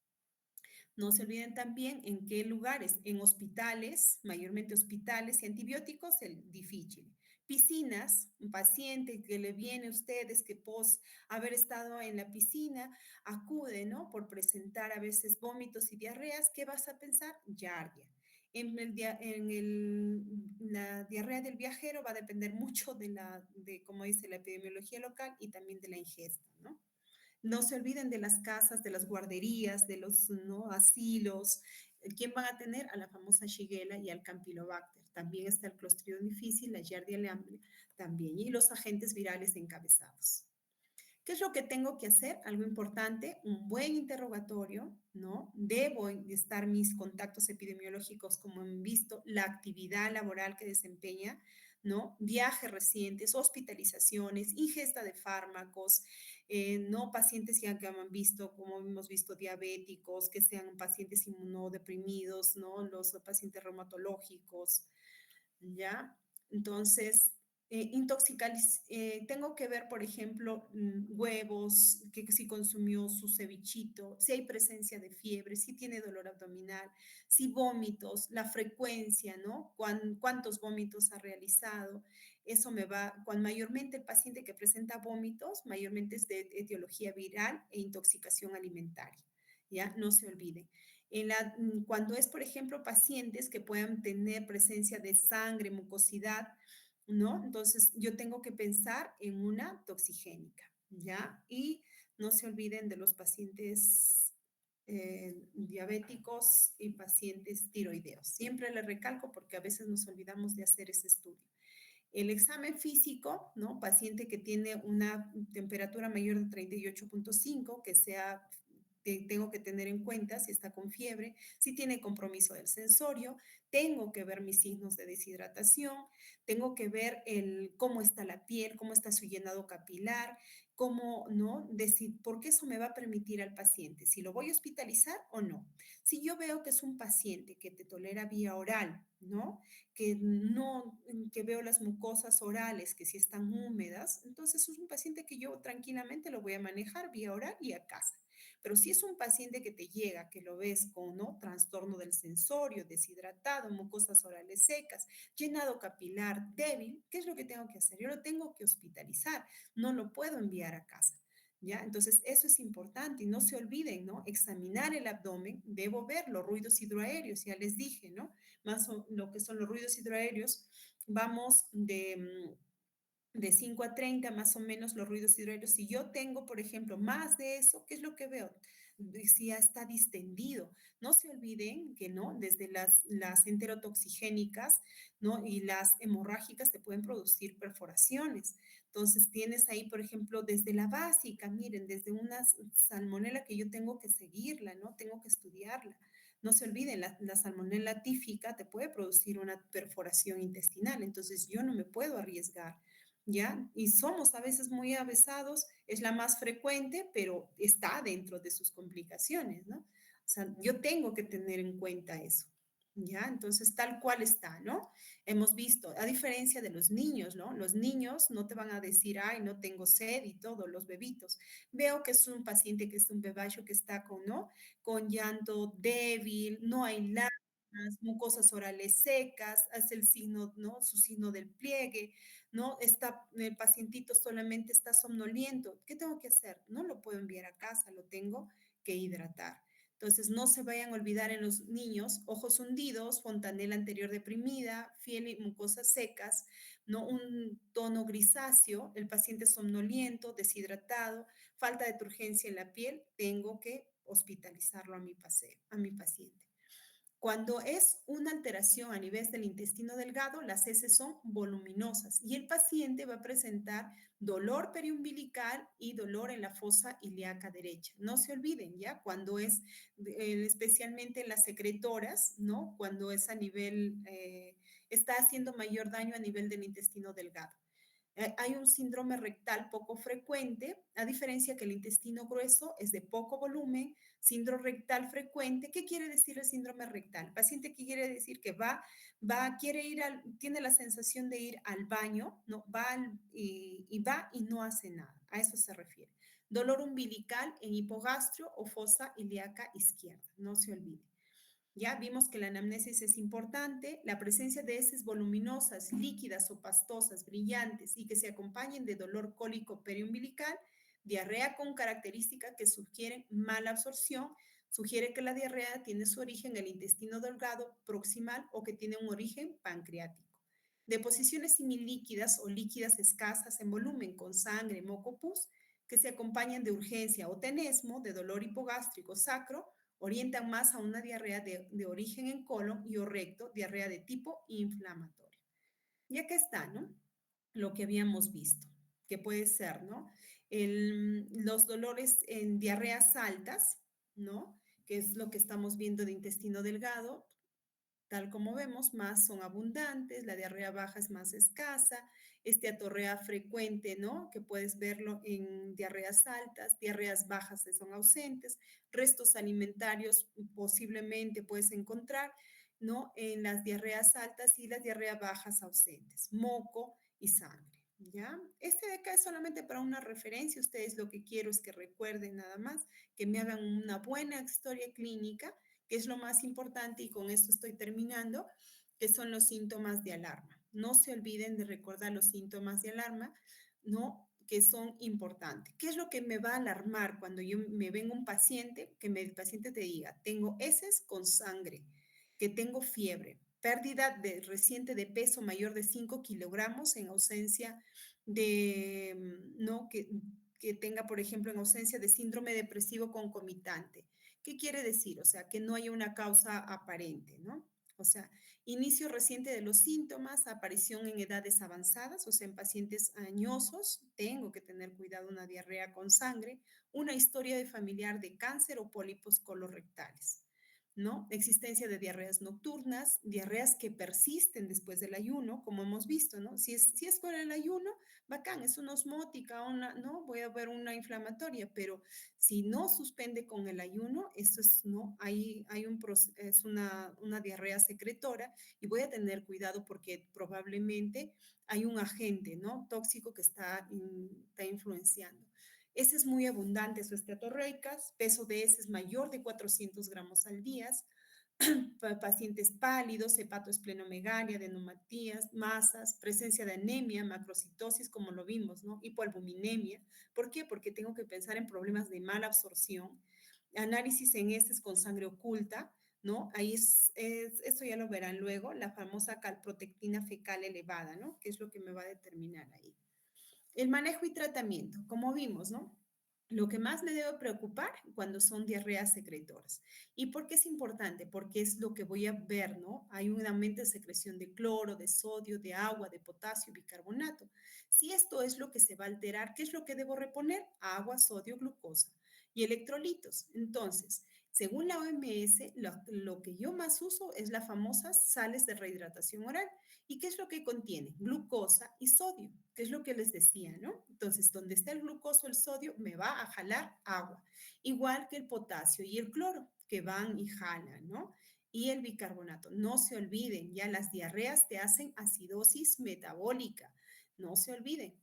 No se olviden también en qué lugares, en hospitales, mayormente hospitales y antibióticos, el difícil. Piscinas, un paciente que le viene a ustedes que pos haber estado en la piscina, acude, ¿no? Por presentar a veces vómitos y diarreas, ¿qué vas a pensar? Giardia. La diarrea del viajero va a depender mucho como dice la epidemiología local y también de la ingesta, ¿no? No se olviden de las casas, de las guarderías, de los, ¿no?, asilos. ¿Quién van a tener? A la famosa Shigella y al Campylobacter. También está el Clostridium difficile, la Giardia lamblia también, y los agentes virales encabezados. ¿Qué es lo que tengo que hacer? Algo importante, un buen interrogatorio, ¿no? Debo estar mis contactos epidemiológicos, como han visto, la actividad laboral que desempeña, ¿no? Viajes recientes, hospitalizaciones, ingesta de fármacos, no pacientes ya que han visto, como hemos visto, diabéticos, que sean pacientes inmunodeprimidos, ¿no? Los pacientes reumatológicos, ¿ya? Entonces, tengo que ver, por ejemplo, huevos, que si consumió su cevichito, si hay presencia de fiebre, si tiene dolor abdominal, si vómitos, la frecuencia, ¿no? ¿Cuántos vómitos ha realizado? Eso me va, cuando mayormente el paciente que presenta vómitos, mayormente es de etiología viral e intoxicación alimentaria, ¿ya? No se olviden. Cuando es, por ejemplo, pacientes que puedan tener presencia de sangre, mucosidad, ¿no? Entonces, yo tengo que pensar en una toxigénica, ¿ya? Y no se olviden de los pacientes diabéticos y pacientes tiroideos. Siempre les recalco porque a veces nos olvidamos de hacer ese estudio. El examen físico, ¿no? Paciente que tiene una temperatura mayor de 38.5, que sea tengo que tener en cuenta si está con fiebre, si tiene compromiso del sensorio, tengo que ver mis signos de deshidratación, tengo que ver cómo está la piel, cómo está su llenado capilar, cómo, ¿no? Decir, porque eso me va a permitir al paciente si lo voy a hospitalizar o no. Si yo veo que es un paciente que te tolera vía oral, ¿no? Que no, que veo las mucosas orales que si están húmedas, entonces es un paciente que yo tranquilamente lo voy a manejar vía oral y a casa. Pero si es un paciente que te llega, que lo ves con, ¿no?, trastorno del sensorio, deshidratado, mucosas orales secas, llenado capilar débil, ¿qué es lo que tengo que hacer? Yo lo tengo que hospitalizar, no lo puedo enviar a casa. ¿Ya? Entonces, eso es importante y no se olviden, ¿no? Examinar el abdomen, debo ver los ruidos hidroaéreos, ya les dije, ¿no? Más lo que son los ruidos hidroaéreos, vamos de 5 a 30 más o menos los ruidos hidroaéreos. Si yo tengo, por ejemplo, más de eso, ¿qué es lo que veo? Si ya está distendido. No se olviden que, ¿no? Desde las enterotoxigénicas, ¿no? Y las hemorrágicas te pueden producir perforaciones. Entonces, tienes ahí, por ejemplo, desde la básica, miren, desde una salmonela que yo tengo que seguirla, ¿no? Tengo que estudiarla. No se olviden, la salmonela tífica te puede producir una perforación intestinal, entonces yo no me puedo arriesgar. ¿Ya? Y somos a veces muy avesados, es la más frecuente, pero está dentro de sus complicaciones, ¿no? O sea, yo tengo que tener en cuenta eso, ¿ya? Entonces, tal cual está, ¿no? Hemos visto, a diferencia de los niños, ¿no? Los niños no te van a decir, ay, no tengo sed y todo, los bebitos. Veo que es un paciente que es un bebacho que está con, ¿no? Con llanto débil, no hay lágrimas, mucosas orales secas, hace el signo, ¿no? Su signo del pliegue, ¿no? El pacientito solamente está somnoliento. ¿Qué tengo que hacer? No lo puedo enviar a casa, lo tengo que hidratar. Entonces, no se vayan a olvidar en los niños, ojos hundidos, fontanela anterior deprimida, piel y mucosas secas, ¿no? Un tono grisáceo, el paciente somnoliento, deshidratado, falta de turgencia en la piel, tengo que hospitalizarlo a mi paciente. Cuando es una alteración a nivel del intestino delgado, las heces son voluminosas y el paciente va a presentar dolor periumbilical y dolor en la fosa ilíaca derecha. No se olviden, ¿ya? Cuando es especialmente en las secretoras, ¿no? Cuando es a nivel, está haciendo mayor daño a nivel del intestino delgado. Hay un síndrome rectal poco frecuente, a diferencia que el intestino grueso es de poco volumen, síndrome rectal frecuente. ¿Qué quiere decir el síndrome rectal? El paciente que quiere decir que quiere ir tiene la sensación de ir al baño, ¿no? Y va y no hace nada. A eso se refiere. Dolor umbilical en hipogastrio o fosa ilíaca izquierda, no se olvide. Ya vimos que la anamnesis es importante, la presencia de heces voluminosas, líquidas o pastosas, brillantes y que se acompañen de dolor cólico periumbilical, diarrea con características que sugieren mala absorción, sugiere que la diarrea tiene su origen en el intestino delgado proximal o que tiene un origen pancreático. Deposiciones semilíquidas o líquidas escasas en volumen con sangre, moco, pus, que se acompañan de urgencia o tenesmo, de dolor hipogástrico sacro, orientan más a una diarrea de origen en colon y o recto, diarrea de tipo inflamatorio. Y acá está, ¿no? Lo que habíamos visto, que puede ser, ¿no? Los dolores en diarreas altas, ¿no? Que es lo que estamos viendo de intestino delgado, tal como vemos, más son abundantes, la diarrea baja es más escasa, atorrea frecuente, ¿no? Que puedes verlo en diarreas altas, diarreas bajas son ausentes, restos alimentarios posiblemente puedes encontrar, ¿no? En las diarreas altas y las diarreas bajas ausentes, moco y sangre, ¿ya? Este de acá es solamente para una referencia, ustedes lo que quiero es que recuerden nada más, que me hagan una buena historia clínica, que es lo más importante, y con esto estoy terminando, que son los síntomas de alarma. No se olviden de recordar los síntomas de alarma, ¿no? Que son importantes. ¿Qué es lo que me va a alarmar cuando me venga un paciente, que el paciente te diga, tengo heces con sangre, que tengo fiebre, pérdida reciente de peso mayor de 5 kilogramos en ausencia de, ¿no? Que tenga, por ejemplo, en ausencia de síndrome depresivo concomitante? ¿Qué quiere decir? O sea, que no haya una causa aparente, ¿no? O sea, inicio reciente de los síntomas, aparición en edades avanzadas, o sea, en pacientes añosos, tengo que tener cuidado, una diarrea con sangre, una historia de familiar de cáncer o pólipos colorectales, ¿no? Existencia de diarreas nocturnas, diarreas que persisten después del ayuno, como hemos visto, ¿no? Si es con el ayuno, bacán, es una osmótica, ¿no? Voy a ver una inflamatoria, pero si no suspende con el ayuno, eso es, ¿no? Es una diarrea secretora y voy a tener cuidado porque probablemente hay un agente, ¿no? Tóxico que está influenciando. Ese es muy abundante, su esteatorreicas, peso de ese es mayor de 400 gramos al día, pacientes pálidos, hepatoesplenomegalia, adenomatías, masas, presencia de anemia, macrocitosis, como lo vimos, ¿no? Hipoalbuminemia. ¿Por qué? Porque tengo que pensar en problemas de mala absorción. Análisis en heces con sangre oculta, ¿no? Ahí esto ya lo verán luego, la famosa calprotectina fecal elevada, ¿no? Que es lo que me va a determinar ahí. El manejo y tratamiento, como vimos, ¿no? Lo que más me debe preocupar cuando son diarreas secretoras. ¿Y por qué es importante? Porque es lo que voy a ver, ¿no? Hay un aumento de secreción de cloro, de sodio, de agua, de potasio, bicarbonato. Si esto es lo que se va a alterar, ¿qué es lo que debo reponer? Agua, sodio, glucosa y electrolitos. Entonces, según la OMS, lo que yo más uso es las famosas sales de rehidratación oral. ¿Y qué es lo que contiene? Glucosa y sodio, que es lo que les decía, ¿no? Entonces, donde está el glucoso, el sodio, me va a jalar agua, igual que el potasio y el cloro, que van y jalan, ¿no? Y el bicarbonato. No se olviden, ya las diarreas te hacen acidosis metabólica, no se olviden.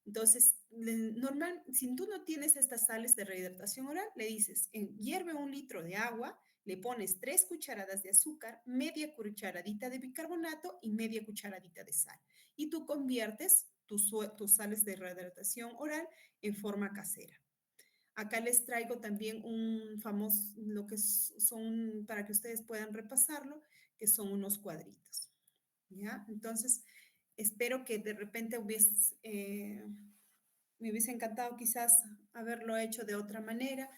Entonces, normal, si tú no tienes estas sales de rehidratación oral, le dices, hierve 1 litro de agua, le pones 3 cucharadas de azúcar, media cucharadita de bicarbonato y media cucharadita de sal. Y tú conviertes tus sales de rehidratación oral en forma casera. Acá les traigo también un famoso, lo que son, para que ustedes puedan repasarlo, que son unos cuadritos. ¿Ya? Entonces, espero que de repente me hubiese encantado quizás haberlo hecho de otra manera.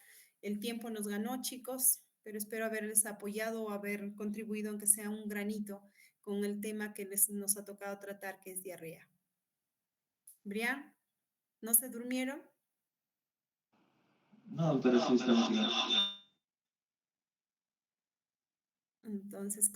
El tiempo nos ganó, chicos. pero espero haberles apoyado o haber contribuido, aunque sea un granito, con el tema que nos ha tocado tratar, que es diarrea. Brian, ¿no se durmieron? No, doctora, sí estamos bien. Entonces,